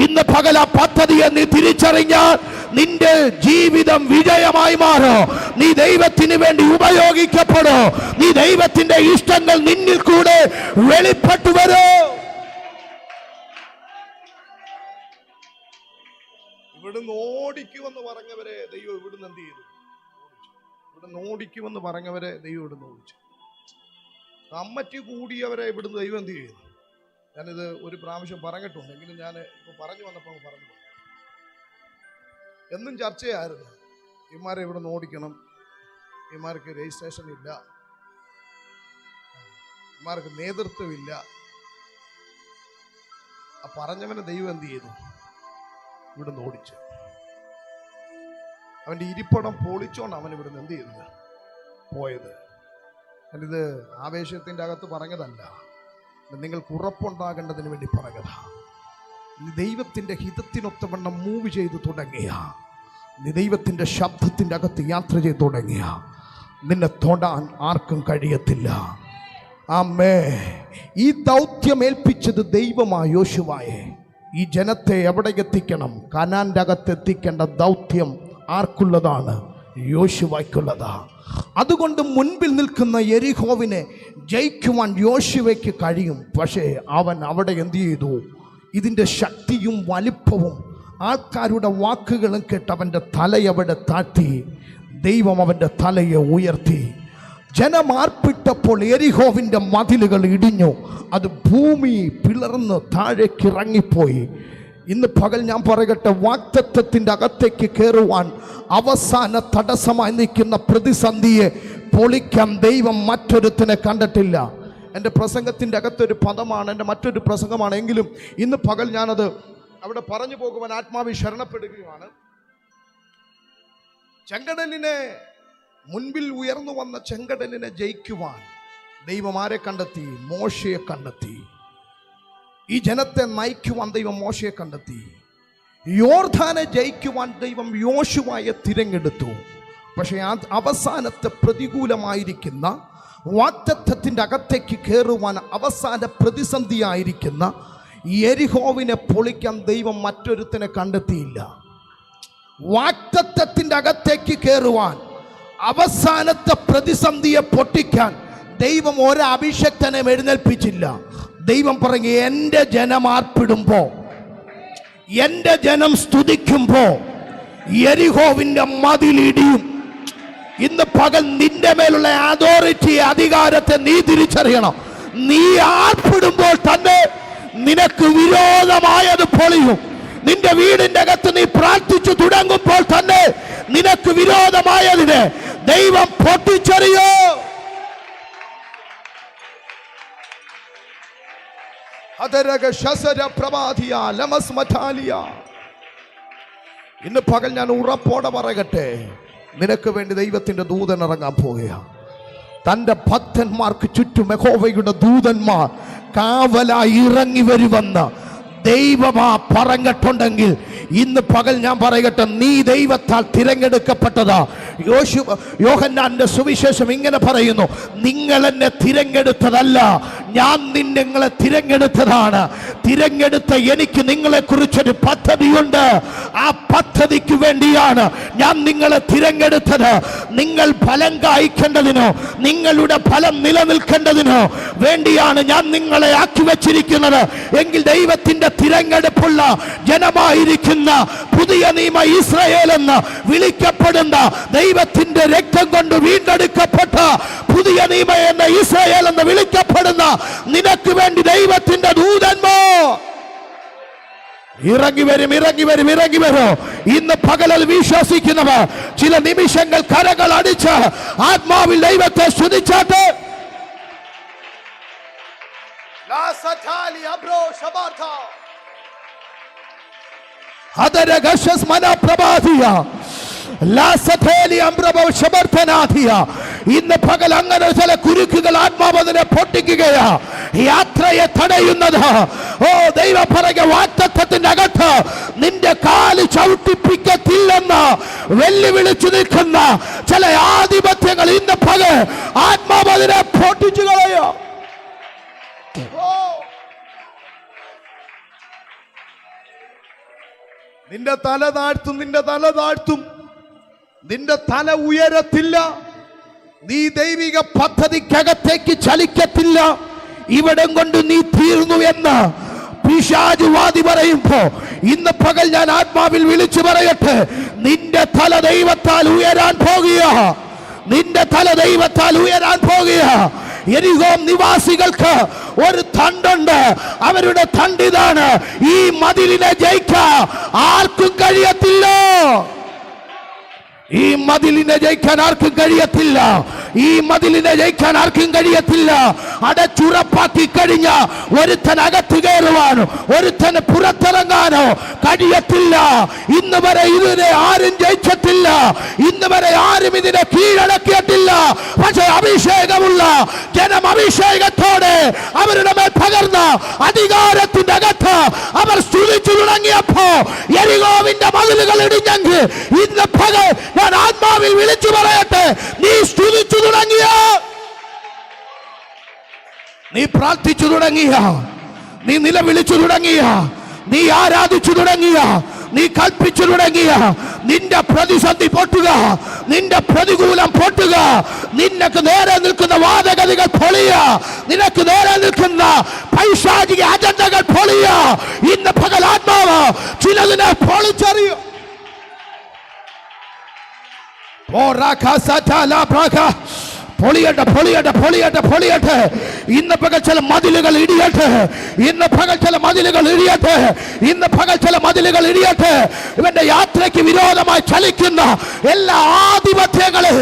ഇന്ന് പകൽ ആ പദ്ധതിയെ നീ തിരിച്ചറിഞ്ഞാൽ നിന്റെ ജീവിതം വിജയമായി മാറോ. നീ ദൈവത്തിന് വേണ്ടി ഉപയോഗിക്കപ്പെടോ. നീ ദൈവത്തിന്റെ ഇഷ്ടങ്ങൾ നിന്നിൽ കൂടെ വെളിപ്പെട്ടു വരോ. ഇവിടുന്ന് ഓടിക്കുമെന്ന് പറഞ്ഞവരെ ദൈവം ഇവിടുന്ന് എന്ത് ചെയ്തു? ഇവിടുന്ന് ഓടിക്കുമെന്ന് പറഞ്ഞവരെ ദൈവം ഇവിടുന്ന് ഓടിച്ചു. കമ്മറ്റി കൂടിയവരെ ഇവിടുന്ന് ദൈവം എന്ത് ചെയ്തു? ഞാനിത് ഒരു പ്രാവശ്യം പറഞ്ഞിട്ടുണ്ട്, എങ്കിലും ഞാൻ ഇപ്പോൾ പറഞ്ഞു വന്നപ്പോൾ പറഞ്ഞു. എന്നും ചർച്ചയായിരുന്നു, ഇമാരെ ഇവിടുന്ന് ഓടിക്കണം, ഇമാർക്ക് രജിസ്ട്രേഷൻ ഇല്ല, ഇമാർക്ക് നേതൃത്വമില്ല. ആ പറഞ്ഞവനെ ദൈവം എന്ത് ചെയ്തു? ഇവിടുന്ന് ഓടിച്ചു. അവൻ്റെ ഇരിപ്പടം പൊളിച്ചോണ്ട് അവൻ ഇവിടുന്ന് എന്ത് ചെയ്തത്? പോയത്. ഞാനിത് ആവേശത്തിൻ്റെ അകത്ത് പറഞ്ഞതല്ല, നിങ്ങൾക്ക് ഉറപ്പുണ്ടാകേണ്ടതിന് വേണ്ടി പറഞ്ഞതാ. നീ ദൈവത്തിൻ്റെ ഹിതത്തിനൊത്തവണ്ണം മൂവ് ചെയ്തു തുടങ്ങിയ, നീ ദൈവത്തിൻ്റെ ശബ്ദത്തിൻ്റെ അകത്ത് യാത്ര ചെയ്തു തുടങ്ങിയ, നിന്നെ തൊടാൻ ആർക്കും കഴിയത്തില്ല. ആമേ. ഈ ദൗത്യം ഏൽപ്പിച്ചത് ദൈവമായ യോശുവായെ. ഈ ജനത്തെ എവിടെ എത്തിക്കണം? കനാന്റെ അകത്ത് എത്തിക്കേണ്ട ദൗത്യം ആർക്കുള്ളതാണ്? യോശുവയ്ക്കുള്ളതാ. അതുകൊണ്ട് മുൻപിൽ നിൽക്കുന്ന യെരിഹോവിനെ ജയിക്കുവാൻ യോശുവയ്ക്ക് കഴിയും. പക്ഷേ അവൻ അവിടെ എന്ത് ചെയ്തു? ഇതിൻ്റെ ശക്തിയും വലിപ്പവും ആൾക്കാരുടെ വാക്കുകളും കേട്ട് അവൻ്റെ തലയവിടെ താഴ്ത്തി. ദൈവം അവൻ്റെ തലയെ ഉയർത്തി. ജനം ആർപ്പിട്ടപ്പോൾ യെരിഹോവിൻ്റെ മതിലുകൾ ഇടിഞ്ഞു. അത് ഭൂമി പിളർന്ന് താഴേക്ക് ഇറങ്ങിപ്പോയി. ഇന്ന് പകൽ ഞാൻ പറയട്ടെ, വാഗ്ദത്തത്തിൻ്റെ അകത്തേക്ക് കയറുവാൻ അവസാന തടസ്സമായി നിൽക്കുന്ന പ്രതിസന്ധിയെ പൊളിക്കാൻ ദൈവം മറ്റൊരുത്തിനെ കണ്ടിട്ടില്ല. എൻ്റെ പ്രസംഗത്തിൻ്റെ അകത്തൊരു പദമാണ്, എൻ്റെ മറ്റൊരു പ്രസംഗമാണ്. എങ്കിലും ഇന്ന് പകൽ ഞാനത് അവിടെ പറഞ്ഞു പോകുവാൻ ആത്മാവി ശരണപ്പെടുകയാണ്. ചെങ്കടലിനെ മുൻപിൽ ഉയർന്നു വന്ന ചെങ്കടലിനെ ജയിക്കുവാൻ ദൈവം ആരെ കണ്ടെത്തി? മോശയെ കണ്ടെത്തി. ഈ ജനത്തെ നയിക്കുവാൻ ദൈവം മോശയെ കണ്ടെത്തി. യോർദാനെ ജയിക്കുവാൻ ദൈവം യോശുവയെ തിരഞ്ഞെടുത്തു. പക്ഷേ അവസാനത്തെ പ്രതികൂലമായിരിക്കുന്ന വാഗ്ദത്തത്തിൻ്റെ അകത്തേക്ക് കയറുവാൻ അവസാന പ്രതിസന്ധിയായിരിക്കുന്ന യെരിഹോവിനെ പൊളിക്കാൻ ദൈവം മറ്റൊരുത്തിനെ കണ്ടെത്തിയില്ല. വാഗ്ദത്തത്തിൻ്റെ അകത്തേക്ക് കയറുവാൻ അവസാനത്തെ പ്രതിസന്ധിയെ പൊട്ടിക്കാൻ ദൈവം ഒരഭിഷക്തനെ എഴുന്നേൽപ്പിച്ചില്ല. ദൈവം പറഞ്ഞു, എൻ്റെ ജനം ആർപ്പിടുമ്പോ, എൻ്റെ ജനം സ്തുതിക്കുമ്പോ യെരിഹോവിൻ്റെ മതിലിടിയും. ഇന്ന് പകൽ നിന്റെ മേലുള്ള അതോറിറ്റി, അധികാരത്തെ നീ തിരിച്ചറിയണം. നീ ആർപ്പിടുമ്പോൾ തന്നെ നിനക്ക് വിരോധമായത് പൊളിയും. നിന്റെ വീടിന്റെ അകത്ത് നീ പ്രാർത്ഥിച്ചു തുടങ്ങുമ്പോൾ തന്നെ നിനക്ക് വിരോധമായതിനെ ദൈവം പൊട്ടിച്ചെറിയോ. ഇന്ന് പകൽ ഞാൻ ഉറപ്പോടെ പറയട്ടെ, നിനക്ക് വേണ്ടി ദൈവത്തിന്റെ ദൂതൻ ഇറങ്ങാൻ പോവുകയാണ്. തൻ്റെ ഭക്തന്മാർക്ക് ചുറ്റും യഹോവയുടെ ദൂതന്മാർ കാവലായി ഇറങ്ങി വരുമെന്ന് ദൈവമാ പറഞ്ഞിട്ടുണ്ടെങ്കിൽ ഇന്ന് പകൽ ഞാൻ പറയട്ടെ, നീ ദൈവത്താൽ തിരഞ്ഞെടുക്കപ്പെട്ടതാ. യോഹന്നാന്റെ സുവിശേഷം ഇങ്ങനെ പറയുന്നു, നിങ്ങൾ എന്നെ തിരഞ്ഞെടുത്തതല്ല, ഞാൻ നിങ്ങളെ തിരഞ്ഞെടുത്തതാണ്. തിരഞ്ഞെടുത്ത എനിക്ക് നിങ്ങളെ കുറിച്ചൊരു പദ്ധതിയുണ്ട്. ആ പദ്ധതിക്ക് വേണ്ടിയാണ് ഞാൻ നിങ്ങളെ തിരഞ്ഞെടുത്തത്. നിങ്ങൾ ഫലം കായ്ക്കേണ്ടതിനോ നിങ്ങളുടെ ഫലം നിലനിൽക്കേണ്ടതിനോ വേണ്ടിയാണ് ഞാൻ നിങ്ങളെ ആക്കി വച്ചിരിക്കുന്നത്. എങ്കിൽ ദൈവത്തിന്റെ തിരഞ്ഞെടുപ്പുള്ള ജനമായിരിക്കുന്നു ഇന്ന് പുതിയ നിയമ ഇസ്രായേൽ എന്ന് വിളിക്കപ്പെടുന്ന ദൈവത്തിന്റെ രക്തം കൊണ്ട് വീണ്ടെടുക്കപ്പെട്ട പുതിയ നിയമ എന്ന ഇസ്രായേൽ എന്ന് വിളിക്കപ്പെടുന്ന നിനക്ക് വേണ്ടി ദൈവത്തിന്റെ ദൂതന്മാർ ഇറങ്ങി വരും, ഇറങ്ങി വരും, ഇറങ്ങി വരും. ഇന്ന് പകലിൽ വിശ്വസിക്കുന്നവർ ചില നിമിഷങ്ങൾ കരങ്ങൾ അടിച്ച് ആത്മാവിൽ ദൈവത്തെ സ്തുതിച്ചാട്ടെ. ഇന്ന് പകൽ അങ്ങനെ ചില കുരുക്കുകൾ ആത്മാവതിനെ പൊട്ടിക്കുകയാ, യാത്രയെ തടയുന്നത്. ഓ ദൈവം പറയുക, വാഗ്ദത്തത്തിന്റെ അകത്ത് നിന്റെ കാല് ചവിട്ടിപ്പിക്കത്തില്ലെന്ന് വെല്ലുവിളിച്ചു നിൽക്കുന്ന ചില ആധിപത്യങ്ങൾ ഇന്ന് പകൽ ആത്മാവതിനെ പൊട്ടിച്ചു കളയോ. നിന്റെ തല താഴ്ത്തും, നിന്റെ തല താഴ്ത്തും, നിന്റെ തല ഉയരത്തില്ല. നീ ദൈവിക പദ്ധതിക്കകത്തേക്ക് ചലിക്കത്തില്ല. ഇവിടം കൊണ്ട് നീ തീർന്നു എന്ന് പിശാച് വാദി പറയുമ്പോ ഇന്ന് പകൽ ഞാൻ ആത്മാവിൽ വിളിച്ചു പറയട്ടെ, നിന്റെ തല ദൈവത്താൽ ഉയരാൻ പോകുക, നിന്റെ തല ദൈവത്താൽ ഉയരാൻ പോകുക. യെരിഹോ നിവാസികൾക്ക് ഒരു തണ്ടുണ്ട്, അവരുടെ തണ്ടിതാണ്, ഈ മതിലിനെ ജയിക്കാൻ ആർക്കും കഴിയത്തില്ല. ഈ മതിലിനെ ജയിക്കാൻ ആർക്കും കഴിയത്തില്ല. ഈ മതിലിനെ ജയിക്കാൻ ആർക്കും കഴിയത്തില്ല. അടച്ചുറപ്പാക്കി കഴിഞ്ഞ ഒരുത്തൻ അകത്ത് കയറുവാനോ ഒരുത്തന് പുറത്തിറങ്ങാനോ കഴിയത്തില്ല. ഇന്ന് വരെ ഇതിനെ ആരും ജയിച്ചിട്ടില്ല, ഇന്ന് വരെ ആരും ഇതിനെ കീഴടക്കിയിട്ടില്ല. പക്ഷെ അഭിഷേകമുള്ള ജനം അഭിഷേകത്തോടെ അവരുടെ മേൽ പകർന്ന അധികാരത്തിന്റെ അകത്ത് അവർ സ്തുതിച്ചു തുടങ്ങിയപ്പോ യെരിഹോവിന്റെ മതിലുകൾ ഇടിഞ്ഞെങ്കിൽ ഇന്ന് പകൽ ഞാൻ ആത്മാവിൽ വിളിച്ചു പറയട്ടെ, നീ സ്തുതിച്ചു തുടങ്ങിയ, നീ പ്രാർത്ഥിച്ചു തുടങ്ങിയ, നീ നിലവിളിച്ചു തുടങ്ങിയ, നീ ആരാധിച്ചു തുടങ്ങിയ, നീ കൽപ്പിച്ചു തുടങ്ങിയ, നിന്റെ പ്രതിസന്ധി പൊട്ടുക, നിന്റെ പ്രതികൂലം പൊട്ടുക, നിനക്ക് നേരെ നിൽക്കുന്ന വാദഗതികൾ പൊളിയ, നിനക്ക് നേരെ നിൽക്കുന്ന പൈശാചിക അജണ്ടകൾ പൊളിയ. ഇന്ന് പകൽ ആത്മാവ് ചിലതിനെ പൊളിച്ചറിയും. പൊളിയട്ടെ, പൊളിയട്ടെ, പൊളിയട്ടെ, പൊളിയട്ടെ. ഇന്ന് പകൽ ചില മതിലുകൾ ഇടിയട്ടെ, ഇന്ന് പകൽ ചില മതിലുകൾ ഇടിയട്ടെ, ഇന്ന് പകൽ ചില മതിലുകൾ ഇടിയട്ടെ. ഇവന്റെ യാത്രയ്ക്ക് വിരോധമായി ചലിക്കുന്ന എല്ലാ ആധിപത്യങ്ങളും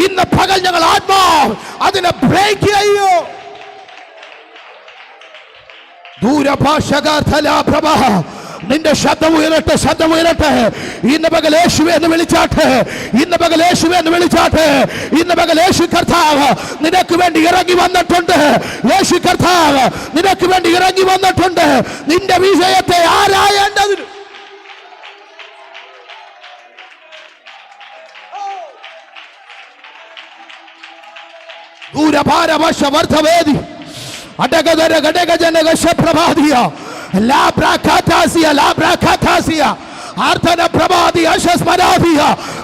ഇന്ന് പകൽ ഞങ്ങൾ ആത്മാവ് അതിനെ ബ്രേക്ക് ചെയ്യോ. ദൂരഭാഷകാർഥലാപ്രഭ, നിന്റെ ശബ്ദം ഉയരട്ടെ, ശബ്ദം ഉയരട്ടെ. ഇന്ന് പകൽ യേശുവേ എന്ന് വിളിച്ചാട്ടെ, ഇന്ന് പകൽ യേശുവേ എന്ന് വിളിച്ചാട്ടെ. ഇന്ന് പകൽ യേശു കർത്താവ് നിനക്ക് വേണ്ടി ഇറങ്ങി വന്നിട്ടുണ്ട്. യേശു കർത്താവ് നിനക്ക് വേണ്ടി ഇറങ്ങി വന്നിട്ടുണ്ട്. നിന്റെ വിഷയത്തെ ആരായേണ്ടതിന് ദൂരഭാരവശവർദ്ധവേദി അടകധര ഘടകജനകശപ്രഭാതിയ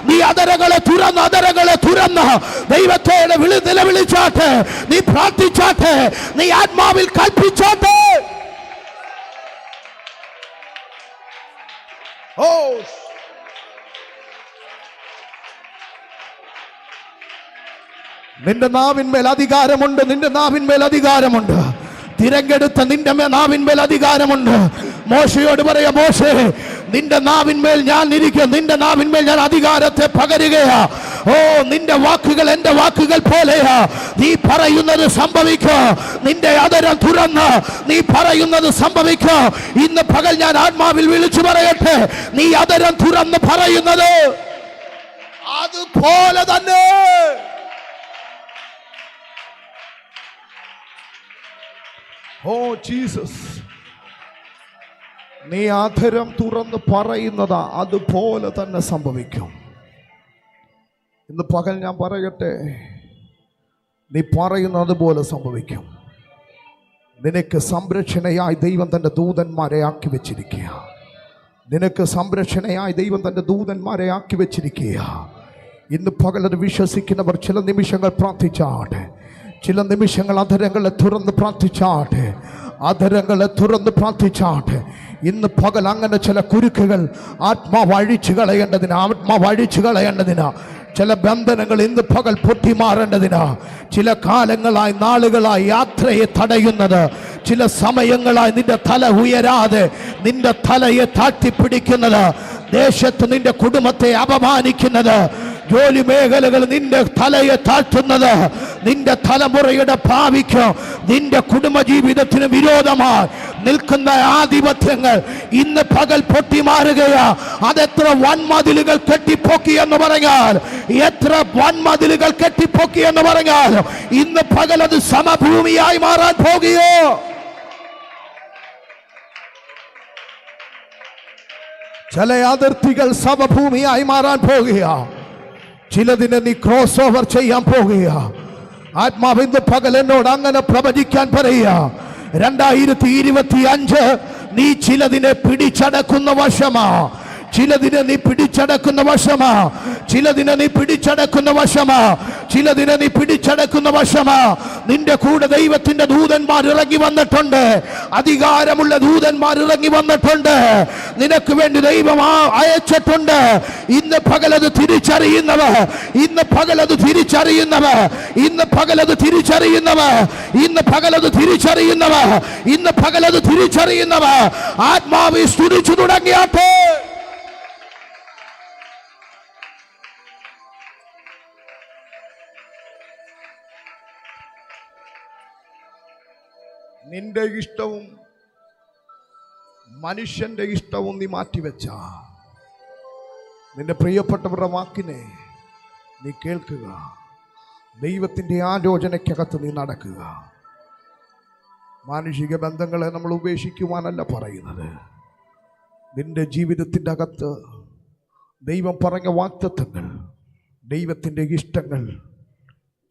നീ അതരകളെ തുറന്ന്, അതരകളെ തുറന്ന് ദൈവത്തോടെ നിലവിളിച്ചാട്ടെ, നീ പ്രാർത്ഥിച്ചാട്ടെ, നീ ആത്മാവിൽ കൽപ്പിച്ചാട്ടെ. ഓ നിന്റെ നാവിന്മേൽ അധികാരമുണ്ട്, നിന്റെ നാവിന്മേൽ അധികാരമുണ്ട്. തിരഞ്ഞെടുത്ത നിന്റെ നാവിന്മേൽ അധികാരമുണ്ട്. മോശയോട് പറയാ, മോശേ നിന്റെ നാവിന്മേൽ ഞാൻ ഇരിക്കും, നിന്റെ നാവിന്മേൽ ഞാൻ അധികാരത്തെ പകരുകയാ. ഓ നിന്റെ വാക്കുകൾ എന്റെ വാക്കുകൾ പോലെയാ. നീ പറയുന്നത് സംഭവിക്കുക, നിന്റെ അതരം തുറന്ന് നീ പറയുന്നത് സംഭവിക്കുക. ഇന്ന് പകൽ ഞാൻ ആത്മാവിൽ വിളിച്ചു പറയട്ടെ, നീ അതരം തുറന്ന് പറയുന്നത് അതുപോലെ തന്നെ. ഓ ജീസസ്, നീ ആധരം തുറന്ന് പറയുന്നതാ അതുപോലെ തന്നെ സംഭവിക്കും. ഇന്ന് പകൽ ഞാൻ പറയട്ടെ, നീ പറയുന്നത് പോലെ സംഭവിക്കും. നിനക്ക് സംരക്ഷണയായി ദൈവം തൻ്റെ ദൂതന്മാരെ ആക്കി വെച്ചിരിക്കുക. നിനക്ക് സംരക്ഷണയായി ദൈവം തൻ്റെ ദൂതന്മാരെ ആക്കി വെച്ചിരിക്കുക. ഇന്ന് പകൽ അത് വിശ്വസിക്കുന്നവർ ചില നിമിഷങ്ങൾ പ്രാർത്ഥിച്ചാട്ടെ. ചില നിമിഷങ്ങൾ അധരങ്ങളെ തുറന്ന് പ്രാർത്ഥിച്ചാട്ടെ, അധരങ്ങളെ തുറന്ന് പ്രാർത്ഥിച്ചാട്ടെ. ഇന്ന് പകൽ അങ്ങനെ ചില കുരുക്കുകൾ ആത്മാവ് അഴിച്ചു കളയേണ്ടതിനാ, ചില ബന്ധനങ്ങൾ ഇന്ന് പകൽ പൊട്ടിമാറേണ്ടതിനാ, ചില കാലങ്ങളായി നാളുകളായി യാത്രയെ തടയുന്നത്, ചില സമയങ്ങളായി നിന്റെ തല ഉയരാതെ നിന്റെ തലയെ താഴ്ത്തിപ്പിടിക്കുന്നത്, ദേശത്ത് നിന്റെ കുടുംബത്തെ അപമാനിക്കുന്നത്, ജോലി മേഖലകൾ നിന്റെ തലയെ താഴ്ത്തുന്നത്, നിന്റെ തലമുറയുടെ ഭാവിക്ക് നിന്റെ കുടുംബജീവിതത്തിന് വിരോധമായി നിൽക്കുന്ന ആധിപത്യങ്ങൾ ഇന്ന് പകൽ പൊട്ടിമാറുകയാ. അതെത്ര വൻമതിലുകൾ കെട്ടിപ്പൊക്കി എന്ന് പറഞ്ഞാൽ, എത്ര വൻമതിലുകൾ കെട്ടിപ്പൊക്കി എന്ന് പറഞ്ഞാൽ ഇന്ന് പകൽ അത് സമഭൂമിയായി മാറാൻ പോകുകയോ. ചില അതിർത്തികൾ സമഭൂമിയായി മാറാൻ പോകുക. ചിലതിനെ നീ ക്രോസ് ഓവർ ചെയ്യാൻ പോകുക. ആത്മാവ് ഇന്ന് പകൽ എന്നോട് അങ്ങനെ പ്രവചിക്കാൻ പറയുക. 2025 നീ ചിലതിനെ പിടിച്ചടക്കുന്ന വർഷമാ, ചിലതിനെ നീ പിടിച്ചടക്കുന്ന വർഷമാ, ചിലതിനെ നീ പിടിച്ചടക്കുന്ന വർഷമാ, ചിലതിനെ നീ പിടിച്ചടക്കുന്ന വർഷമാ. നിന്റെ കൂടെ ദൈവത്തിന്റെ ദൂതന്മാർ ഇറങ്ങി വന്നിട്ടുണ്ട്, അധികാരമുള്ള ദൂതന്മാർ ഇറങ്ങി വന്നിട്ടുണ്ട്, നിനക്ക് വേണ്ടി ദൈവം അയച്ചിട്ടുണ്ട്. ഇന്ന് പകലത് തിരിച്ചറിയുന്നവർ, ഇന്ന് പകലത് തിരിച്ചറിയുന്നവർ, ഇന്ന് പകലത് തിരിച്ചറിയുന്നവർ, ഇന്ന് പകലത് തിരിച്ചറിയുന്നവർ, ഇന്ന് പകലത് തിരിച്ചറിയുന്നവർ ആത്മാവി സ്തുതിച്ചു തുടങ്ങിയാട്ടെ. നിന്റെ ഇഷ്ടവും മനുഷ്യന്റെ ഇഷ്ടവും നീ മാറ്റിവെച്ച നിന്റെ പ്രിയപ്പെട്ടവരുടെ വാക്കിനെ നീ കേൾക്കുക. ദൈവത്തിൻ്റെ ആലോചനയ്ക്കകത്ത് നീ നടക്കുക. മാനുഷിക ബന്ധങ്ങളെ നമ്മൾ ഉപേക്ഷിക്കുവാനല്ല പറയുന്നത്. നിന്റെ ജീവിതത്തിൻ്റെ അകത്ത് ദൈവം പറഞ്ഞ വാഗ്ദത്തങ്ങൾ, ദൈവത്തിൻ്റെ ഇഷ്ടങ്ങൾ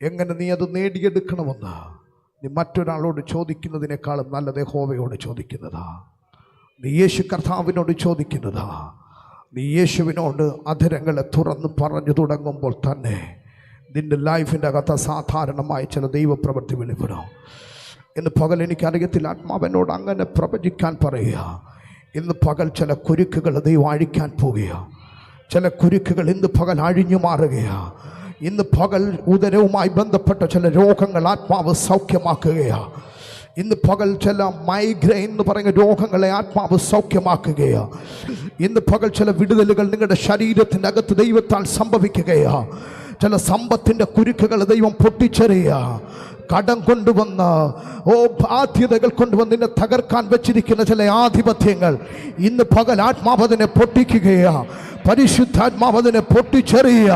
എങ്ങനെ നീ അത് നേടിയെടുക്കണമെന്ന് നീ മറ്റൊരാളോട് ചോദിക്കുന്നതിനേക്കാളും നല്ലത് യഹോവയോട് ചോദിക്കുന്നതാ. നീ യേശു കർത്താവിനോട് ചോദിക്കുന്നതാ. നീ യേശുവിനോട് അധരങ്ങളെ തുറന്ന് പറഞ്ഞു തുടങ്ങുമ്പോൾ തന്നെ നിന്റെ ലൈഫിൻ്റെ അകത്ത് അസാധാരണമായ ചില ദൈവപ്രവൃത്തി വെളിപ്പെടും. ഇന്ന് പകൽ എനിക്കറിയത്തില്ല, ആത്മാവനോട് അങ്ങനെ പ്രവചിക്കാൻ പറയുക. ഇന്ന് പകൽ ചില കുരുക്കുകൾ ദൈവം അഴിക്കാൻ പോവുക. ചില കുരുക്കുകൾ ഇന്ന് പകൽ അഴിഞ്ഞു മാറുകയാണ്. ഇന്ന് പകൽ ഉദരവുമായി ബന്ധപ്പെട്ട ചില രോഗങ്ങൾ ആത്മാവ് സൗഖ്യമാക്കുകയാണ്. ഇന്ന് പകൽ ചില മൈഗ്രെയിൻ എന്ന് പറയുന്ന രോഗങ്ങളെ ആത്മാവ് സൗഖ്യമാക്കുകയാണ്. ഇന്ന് പകൽ ചില വിടുതലുകൾ നിങ്ങളുടെ ശരീരത്തിൻ്റെ അകത്ത് ദൈവത്താൽ സംഭവിക്കുകയാണ്. ചില സമ്പത്തിൻ്റെ കുരുക്കുകൾ ദൈവം പൊട്ടിച്ചെറിയുക. കടം കൊണ്ടുവന്ന് ബാധ്യതകൾ കൊണ്ടുവന്ന് നിന്നെ തകർക്കാൻ വെച്ചിരിക്കുന്ന ചില ആധിപത്യങ്ങൾ ഇന്ന് പകൽ ആത്മാവതിനെ പൊട്ടിക്കുകയാ. പരിശുദ്ധാത്മാവതിനെ പൊട്ടിച്ചെറിയുക.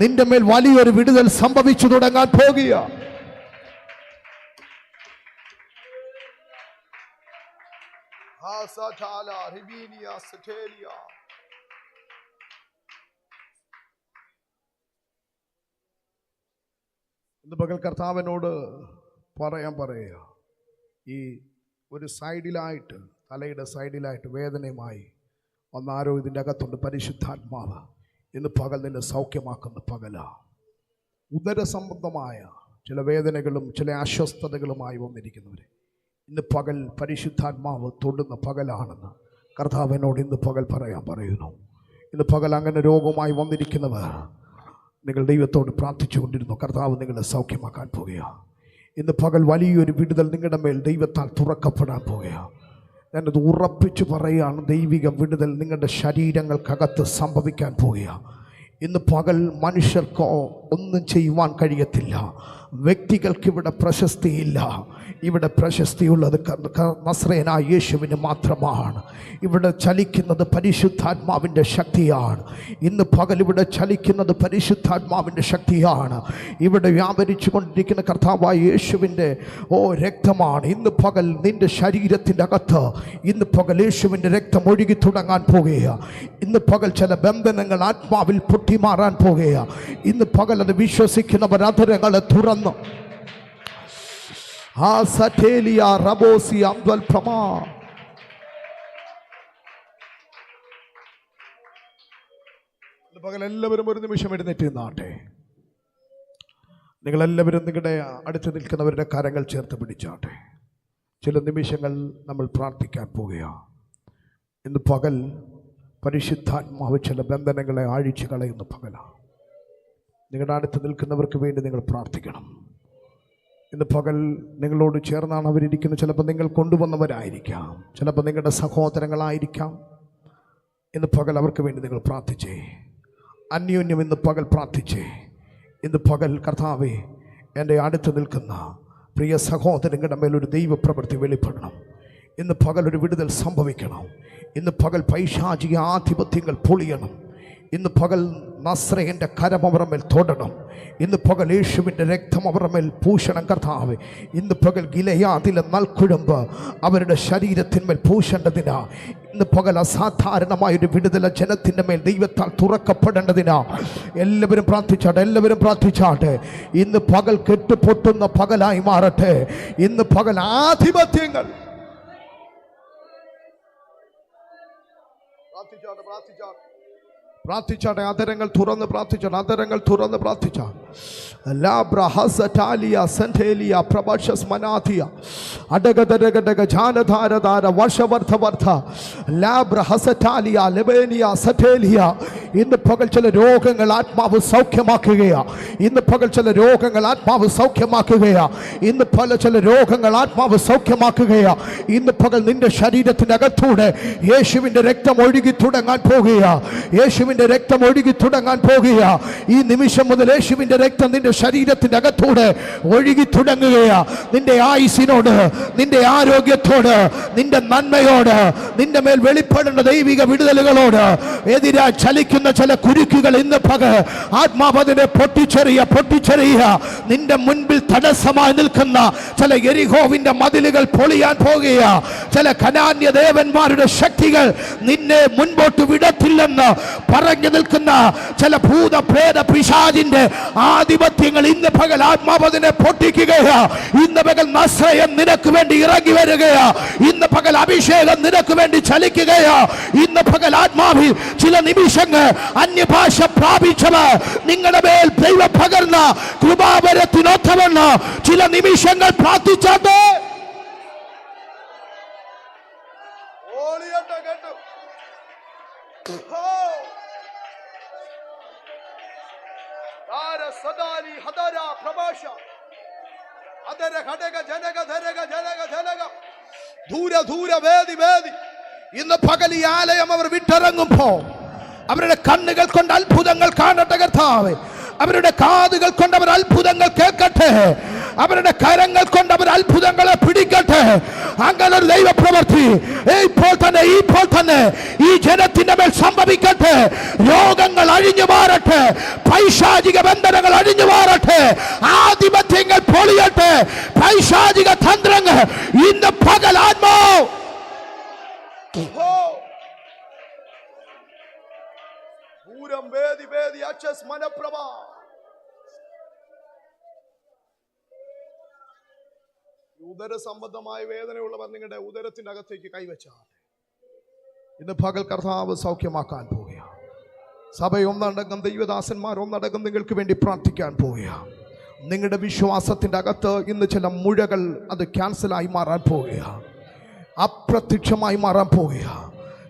നിന്റെ മേൽ വലിയൊരു വിടുതൽ സംഭവിച്ചു തുടങ്ങാൻ പോകുക. ഇന്ന് പകൽ കർത്താവിനോട് പറയുക, ഈ ഒരു സൈഡിലായിട്ട്, തലയുടെ സൈഡിലായിട്ട് വേദനയുമായി ഒന്നാരോ ഇതിൻ്റെ അകത്തുണ്ട്. പരിശുദ്ധാത്മാവ് ഇന്ന് പകൽ നിന്നെ സൗഖ്യമാക്കുന്ന പകലാ. ഉദര സംബന്ധമായ ചില വേദനകളും ചില അസ്വസ്ഥതകളുമായി വന്നിരിക്കുന്നവർ ഇന്ന് പകൽ പരിശുദ്ധാത്മാവ് തൊടുന്ന പകലാണെന്ന് കർത്താവിനോട് ഇന്ന് പകൽ പറയുന്നു. ഇന്ന് പകൽ അങ്ങനെ രോഗമായി വന്നിരിക്കുന്നവർ നിങ്ങൾ ദൈവത്തോട് പ്രാർത്ഥിച്ചു കൊണ്ടിരുന്നു. കർത്താവ് നിങ്ങളെ സൗഖ്യമാക്കാൻ പോകുകയാണ്. ഇന്ന് പകൽ വലിയൊരു വിടുതൽ നിങ്ങളുടെ മേൽ ദൈവത്താൽ തുറക്കപ്പെടാൻ പോകുകയാണ്. ഞാനത് ഉറപ്പിച്ച് പറയുകയാണ്, ദൈവിക വിടുതൽ നിങ്ങളുടെ ശരീരങ്ങൾക്കകത്ത് സംഭവിക്കാൻ പോവുകയാണ്. ഇന്ന് പകൽ മനുഷ്യർക്കോ ഒന്നും ചെയ്യുവാൻ കഴിയത്തില്ല. വ്യക്തികൾക്കിവിടെ പ്രശസ്തിയില്ല. ഇവിടെ പ്രശസ്തിയുള്ളത് നസ്രയനായ യേശുവിന് മാത്രമാണ്. ഇവിടെ ചലിക്കുന്നത് പരിശുദ്ധാത്മാവിൻ്റെ ശക്തിയാണ്. ഇന്ന് പകൽ ഇവിടെ ചലിക്കുന്നത് പരിശുദ്ധാത്മാവിൻ്റെ ശക്തിയാണ്. ഇവിടെ വ്യാപരിച്ചു കൊണ്ടിരിക്കുന്ന കർത്താവായ യേശുവിൻ്റെ രക്തമാണ്. ഇന്ന് പകൽ നിൻ്റെ ശരീരത്തിൻ്റെ അകത്ത് ഇന്ന് പകൽ യേശുവിൻ്റെ രക്തം ഒഴുകി തുടങ്ങാൻ പോകുകയാണ്. ഇന്ന് പകൽ ചില ബന്ധനങ്ങൾ ആത്മാവിൽ പൊട്ടിമാറാൻ പോകുകയാണ്. ഇന്ന് പകൽ അത് വിശ്വസിക്കുന്നവർ അധരങ്ങളെ തുറന്നു പകൽ എല്ലാവരും ഒരു നിമിഷം എഴുന്നേറ്റ് നിന്നാട്ടെ. നിങ്ങളെല്ലാവരും നിങ്ങളുടെ അടുത്ത് നിൽക്കുന്നവരുടെ കരങ്ങൾ ചേർത്ത് പിടിച്ചാട്ടെ. ചില നിമിഷങ്ങൾ നമ്മൾ പ്രാർത്ഥിക്കാൻ പോവുകയാണ്. ഇന്ന് പകൽ പരിശുദ്ധാത്മാവ് ചില ബന്ധനങ്ങളെ അഴിച്ചു കളയുന്ന പകലാണ്. നിങ്ങളുടെ അടുത്ത് നിൽക്കുന്നവർക്ക് വേണ്ടി നിങ്ങൾ പ്രാർത്ഥിക്കണം. ഇന്ന് പകൽ നിങ്ങളോട് ചേർന്നാണ് അവരിയ്ക്കുന്നത്. ചിലപ്പോൾ നിങ്ങൾ കൊണ്ടുവന്നവരായിരിക്കാം, ചിലപ്പോൾ നിങ്ങളുടെ സഹോദരങ്ങളായിരിക്കാം. ഇന്ന് പകൽ അവർക്ക് വേണ്ടി നിങ്ങൾ പ്രാർത്ഥിച്ചേ. അന്യോന്യം ഇന്ന് പകൽ പ്രാർത്ഥിച്ചേ. ഇന്ന് പകൽ കർത്താവേ, എൻ്റെ അടുത്ത് നിൽക്കുന്ന പ്രിയ സഹോദരങ്ങളുടെ മേലൊരു ദൈവപ്രവൃത്തി വെളിപ്പെടണം. ഇന്ന് പകൽ ഒരു വിടുതൽ സംഭവിക്കണം. ഇന്ന് പകൽ പൈശാചിക ആധിപത്യങ്ങൾ പൊളിയണം. ഇന്ന് പകൽ നസ്രയൻ്റെ കരം അവരുടെ മേൽ തൊടണം. ഇന്ന് പകൽ യേശുവിൻ്റെ രക്തം അവരുടെ മേൽ പൂഷണം കർത്താവേ. ഇന്ന് പകൽ ഗിലെയാദിലെ നൽക്കുഴമ്പ് അവരുടെ ശരീരത്തിന്മേൽ പൂശേണ്ടതിനാ. ഇന്ന് പകൽ അസാധാരണമായൊരു വിടുതല ജനത്തിൻ്റെ മേൽ ദൈവത്താൽ തുറക്കപ്പെടേണ്ടതിനാ. എല്ലാവരും പ്രാർത്ഥിച്ചാട്ടെ, എല്ലാവരും പ്രാർത്ഥിച്ചാട്ടെ. ഇന്ന് പകൽ കെട്ടുപൊട്ടുന്ന പകലായി മാറട്ടെ. ഇന്ന് പകൽ ആധിപത്യങ്ങൾ പ്രാർത്ഥിച്ചാട്ടെ. ആദരങ്ങൾ തുറന്ന് പ്രാർത്ഥിച്ചാട്ടെ, ആദരങ്ങൾ തുറന്ന് പ്രാർത്ഥിച്ചാട്ടെ. ഇന്ന് പകൽ ചില രോഗങ്ങൾ ആത്മാവ് സൗഖ്യമാക്കുകയാ. ഇന്ന് പകൽ ചില രോഗങ്ങൾ ആത്മാവ് സൗഖ്യമാക്കുകയാ. ഇന്ന് പല ചില രോഗങ്ങൾ ആത്മാവ് സൗഖ്യമാക്കുകയാ. ഇന്ന് പകൽ നിന്റെ ശരീരത്തിൻ്റെ അകത്തൂടെ യേശുവിൻ്റെ രക്തം ഒഴുകി തുടങ്ങാൻ പോകുകയാ. യേശുവിൻ്റെ രക്തം ഒഴുകി തുടങ്ങാൻ പോകുകയാ. ഈ നിമിഷം മുതൽ യേശുവിൻ്റെ രക്തം നിന്റെ ശരീരത്തിൻ്റെ അകത്തൂടെ ഒഴുകി തുടങ്ങുകയാ. നിന്റെ ആയുസിനോട്, നിന്റെ ആരോഗ്യത്തോട്, നിന്റെ നന്മയോട്, നിന്റെ മേൽ വെളിപ്പെടേണ്ട ദൈവിക വിടുതലുകളോട് എതിരാ ചലിക്കുന്ന ചില കുരുക്കുകൾ ഇന്ന് പകൽ ആത്മാവതിനെ പൊട്ടിച്ചെറിയ. നിന്റെ മുൻപിൽ തടസ്സമായി നിൽക്കുന്ന ചില യെരിഹോവിന്റെ മതിലുകൾ പൊളിയാൻ പോകുകയാ. ചില കനാന്യ ദേവന്മാരുടെ ശക്തികൾ നിന്നെ മുൻപോട്ട് വിടത്തില്ലെന്ന് പറഞ്ഞു നിൽക്കുന്ന ചില ഭൂത പ്രേത പിശാചിന്റെ ആധിപത്യങ്ങൾ ഇന്ന് പകൽ ആത്മാവതിനെ പൊട്ടിക്കുകയാ. ഇന്ന് പകൽ നസ്രയൻ നിനക്ക് വേണ്ടി ഇറങ്ങി വരികയാ. ഇന്ന് പകൽ അഭിഷേകം നിനക്ക് വേണ്ടി ചലിക്കുകയാ. ഇന്ന് പകൽ ആത്മാവിൽ ചില നിമിഷങ്ങൾ അന്യഭാഷ പ്രാപിച്ചവർ നിങ്ങളുടെ മേൽ ദൈവം പകർന്ന കൃപാവരത്തിനൊത്തവണ്ണം ചില നിമിഷങ്ങൾ പ്രാർത്ഥിച്ചാട്ടെ. ഇന്ന് പകൽ ഈ ആലയം അവർ വിട്ടിറങ്ങുമ്പോ അവരുടെ കണ്ണുകൾ കൊണ്ട് അത്ഭുതങ്ങൾ കാണട്ടെ കർത്താവേ. അവരുടെ കാതുകൾ കൊണ്ട് അവർ അത്ഭുതങ്ങൾ കേൾക്കട്ടെ. അവരുടെ കരങ്ങൾ കൊണ്ട് അവർ അത്ഭുതങ്ങളെ പിടിക്കട്ടെ. അങ്ങനെ ഒരു ദൈവപ്രവൃത്തി ഇപ്പോൾ തന്നെ ഈ ജനത്തിന്റെ മേൽ സംഭവിക്കട്ടെ. രോഗങ്ങൾ അഴിഞ്ഞു മാറട്ടെ. പൈശാചിക ബന്ധനങ്ങൾ അഴിഞ്ഞു മാറട്ടെ. ആധിപത്യങ്ങൾ പൊളിയട്ടെ. പൈശാചിക തന്ത്രങ്ങൾ ഇന്ന് പകൽ ആത്മാവ് ഉദര സംബന്ധമായ വേദനയുള്ളവർ നിങ്ങളുടെ ഉദരത്തിന്റെ അകത്തേക്ക് കൈവച്ചാൽ ഇന്ന് പകൽ കർത്താവ് സൗഖ്യമാക്കാൻ പോവുകയാണ്. സഭ ഒന്നടങ്കം, ദൈവദാസന്മാർ ഒന്നടങ്കം നിങ്ങൾക്ക് വേണ്ടി പ്രാർത്ഥിക്കാൻ പോവുകയാണ്. നിങ്ങളുടെ വിശ്വാസത്തിന്റെ അകത്ത് ഇന്ന് ചില മുഴകൾ അത് ക്യാൻസലായി മാറാൻ പോവുകയാണ്, അപ്രത്യക്ഷമായി മാറാൻ പോവുകയാണ്.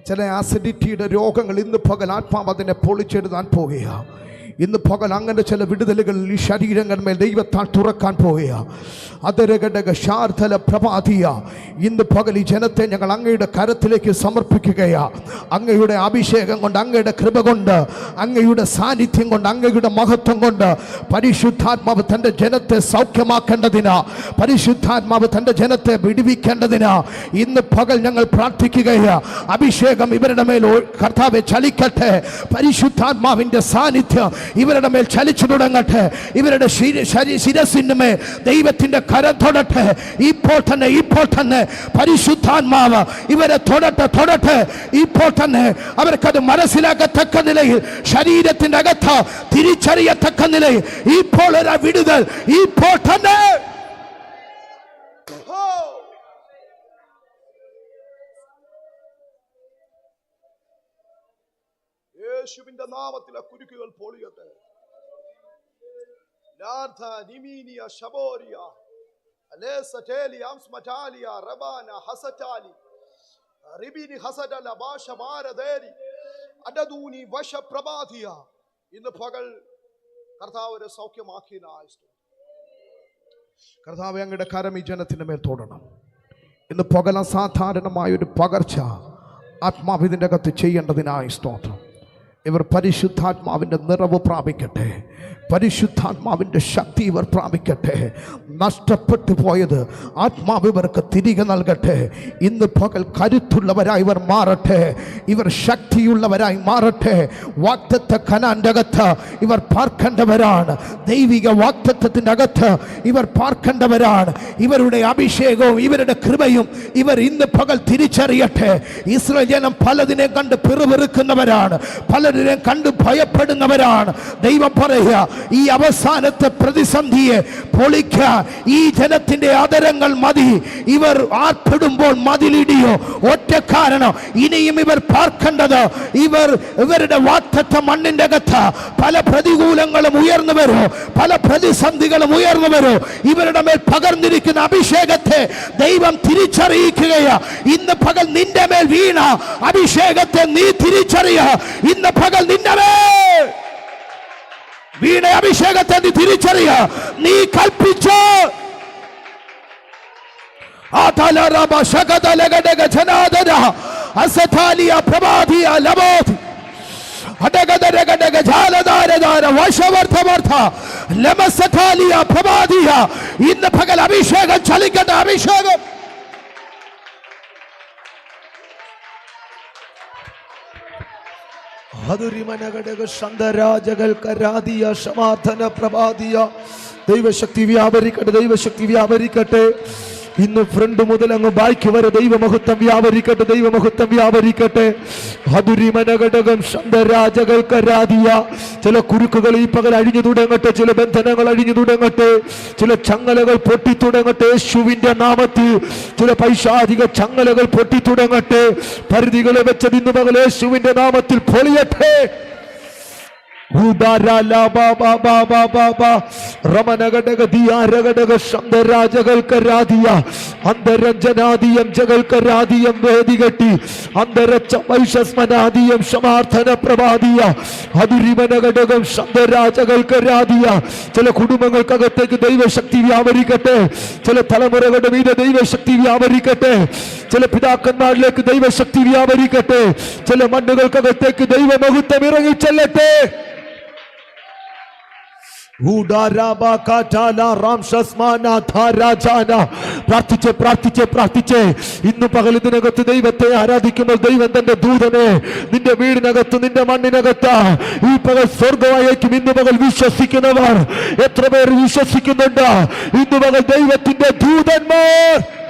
ചില ആസിഡിറ്റിയുടെ രോഗങ്ങൾ ഇന്ന് പകൽ ആത്മാവ് അതിനെ പൊളിച്ചെടുക്കാൻ പോവുകയാണ്. ഇന്ന് പകൽ അങ്ങനെ ചില വിടുതലുകൾ ഈ ശരീരങ്ങളിന്മേൽ ദൈവത്താൽ തുറക്കാൻ പോവുകയാണ്. ഇന്ന് പകൽ ഈ ജനത്തെ ഞങ്ങൾ അങ്ങയുടെ കരത്തിലേക്ക് സമർപ്പിക്കുകയാ. അങ്ങയുടെ അഭിഷേകം കൊണ്ട്, അങ്ങയുടെ കൃപ കൊണ്ട്, അങ്ങയുടെ സാന്നിധ്യം കൊണ്ട്, അങ്ങയുടെ മഹത്വം കൊണ്ട് പരിശുദ്ധാത്മാവ് തൻ്റെ ജനത്തെ സൗഖ്യമാക്കേണ്ടതിനാ, പരിശുദ്ധാത്മാവ് തൻ്റെ ജനത്തെ വിടുവിക്കേണ്ടതിനാ ഇന്ന് പകൽ ഞങ്ങൾ പ്രാർത്ഥിക്കുകയാ. അഭിഷേകം ഇവരുടെ മേൽ കർത്താവെ ചലിക്കട്ടെ. പരിശുദ്ധാത്മാവിൻ്റെ സാന്നിധ്യം ഇവരുടെ മേൽ ചലിച്ചു തുടങ്ങട്ടെ. ഇവരുടെ ശിരസിന് മേൽ ദൈവത്തിന്റെ കരം തൊടട്ടെ. ഇപ്പോൾ തന്നെ പരിശുദ്ധാത്മാവ് ഇവരെ തൊടട്ടെ. ഇപ്പോൾ തന്നെ അവർക്കത് മനസ്സിലാക്കത്തക്ക നിലയിൽ, ശരീരത്തിന്റെ അകത്ത് തിരിച്ചറിയത്തക്ക നിലയിൽ ഇപ്പോൾ ഒരു വിടുതൽ ഇപ്പോൾ തന്നെ. യേശുവിന്റെ നാമത്തിലെ കുരുക്കുകൾ പൊളിയട്ടെ. Nartha Niminia Shaboria Alesateli Amsmatalia Rabana Hasatali Ribini Hasadala Basha Maraderi Adaduni Vasha Prabhatia in the Pagal Karthavare Saukyamakin eyes. Karthavangada Karami Janathina Todana in the Pagala Satan and Mayu Pagarcha Atma within the Gatichi under the eyes daughter. Ever Parishuddhatmaviന്റെ നിറവ് പ്രാപിക്കട്ടെ. പരിശുദ്ധാത്മാവിന്റെ ശക്തി ഇവർ പ്രാപിക്കട്ടെ. നഷ്ടപ്പെട്ടു പോയത് ആത്മാവ് ഇവർക്ക് തിരികെ നൽകട്ടെ. ഇന്ന് പകൽ കരുത്തുള്ളവരായി ഇവർ മാറട്ടെ. ഇവർ ശക്തിയുള്ളവരായി മാറട്ടെ. വാഗ്ദത്ത കനാന്റെ അകത്ത് ഇവർ പാർക്കേണ്ടവരാണ്. ദൈവിക വാഗ്ദത്തത്തിന്റെ അകത്ത് ഇവർ പാർക്കേണ്ടവരാണ്. ഇവരുടെ അഭിഷേകവും ഇവരുടെ കൃപയും ഇവർ ഇന്ന് പകൽ തിരിച്ചറിയട്ടെ. ഇസ്രായേൽ ജനം പലതിനെ കണ്ട് പിറുപിറുക്കുന്നവരാണ്. പലതിനെ കണ്ട് ഭയപ്പെടുന്നവരാണ്. ദൈവം പറയുക, ഈ അവസാനത്തെ പ്രതിസന്ധിയെ പൊളിക്കാൻ ഈ ജനത്തിന്റെ ആദരങ്ങൾ മതി. ഇവർ ആർപ്പെടുമ്പോൾ മതിലിടിയോ? ഒറ്റ കാരണം, ഇനിയും ഇവർ പാർക്കേണ്ടത് ഇവരുടെ വാഗ്ദത്ത മണ്ണിന്റെ അകത്ത് പല പ്രതികൂലങ്ങളും ഉയർന്നു വരൂ, പല പ്രതിസന്ധികളും ഉയർന്നു വരൂ. ഇവരുടെ മേൽ പകർന്നിരിക്കുന്ന അഭിഷേകത്തെ ദൈവം തിരിച്ചറിയിക്കുകയാ. ഇന്ന് പകൽ നിന്റെ മേൽ വീണ അഭിഷേകത്തെ നീ തിരിച്ചറിയുക. ഇന്ന് പകൽ നിന്റെ മേൽ വീണ അഭിഷേകത്തെ നീ തിരിച്ചറിയുക. നീ കൽപ്പിച്ചു ഇന്ന് പകൽ അഭിഷേകം ചലിക്കട്ടെ. അഭിഷേകം ദൈവശക്തി വ്യാപരിക്കട്ടെ. ദൈവശക്തി വ്യാപരിക്കട്ടെ. ഇന്ന് ഫ്രണ്ട് മുതൽ അങ്ങ് ബാക്ക് വരെ ദൈവമഹത്വം വ്യാപരിക്കട്ടെ. ദൈവമഹത്വം വ്യാപരിക്കട്ടെ. ഹദുരിമനഘടകം ശബ്ദരാജകൾക്കരാധിയ ചില കുരുക്കുകൾ ഈ പകൽ അഴിഞ്ഞു തുടങ്ങട്ടെ. ചില ബന്ധനങ്ങൾ അഴിഞ്ഞു തുടങ്ങട്ടെ. ചില ചങ്ങലകൾ പൊട്ടിത്തുടങ്ങട്ടെ. യേശുവിന്റെ നാമത്തിൽ ചില പൈശാചിക ചങ്ങലകൾ പൊട്ടിത്തുടങ്ങട്ടെ. പരിധികളെ വെച്ചത് ഇന്ന് പകൽ യേശുവിന്റെ നാമത്തിൽ പൊളിയട്ടെ. അന്തരഞ്ജനാദിയം ജഗൽക്കരാദിയം വേദികെട്ടി അന്തരച്ചമൈഷസ്മനാദിയം സമാർത്ഥന പ്രഭാതിയ അതിരിമനഘടകം ശബ്ദരാജകൾക്കരാദിയ ചില കുടുംബങ്ങൾക്കകത്തേക്ക് ദൈവശക്തി വ്യാപരിക്കട്ടെ. ചില തലമുറകളുടെ മീതെ ദൈവശക്തി വ്യാപരിക്കട്ടെ. ചില പിതാക്കന്മാരിലേക്ക് ദൈവശക്തി വ്യാപരിക്കട്ടെ. ചില മണ്ണുകൾക്കകത്തേക്ക് ദൈവമഹത്വം ഇറങ്ങിച്ചെല്ലട്ടെ. പ്രാർത്ഥിച്ച് പ്രാർത്ഥിച്ച് പ്രാർത്ഥിച്ച് ഇന്ന് പകൽ ഇതിനകത്ത് ദൈവത്തെ ആരാധിക്കുമ്പോൾ ദൈവം തന്റെ ദൂതനെ നിന്റെ വീടിനകത്ത് നിന്റെ മണ്ണിനകത്ത് ഈ പകൽ സ്വർഗമായേക്കും. ഇന്ന് പകൽ വിശ്വസിക്കുന്നവർ എത്ര പേർ വിശ്വസിക്കുന്നുണ്ട്? ഇന്ന് പകൽ ദൈവത്തിന്റെ ദൂതന്മാർ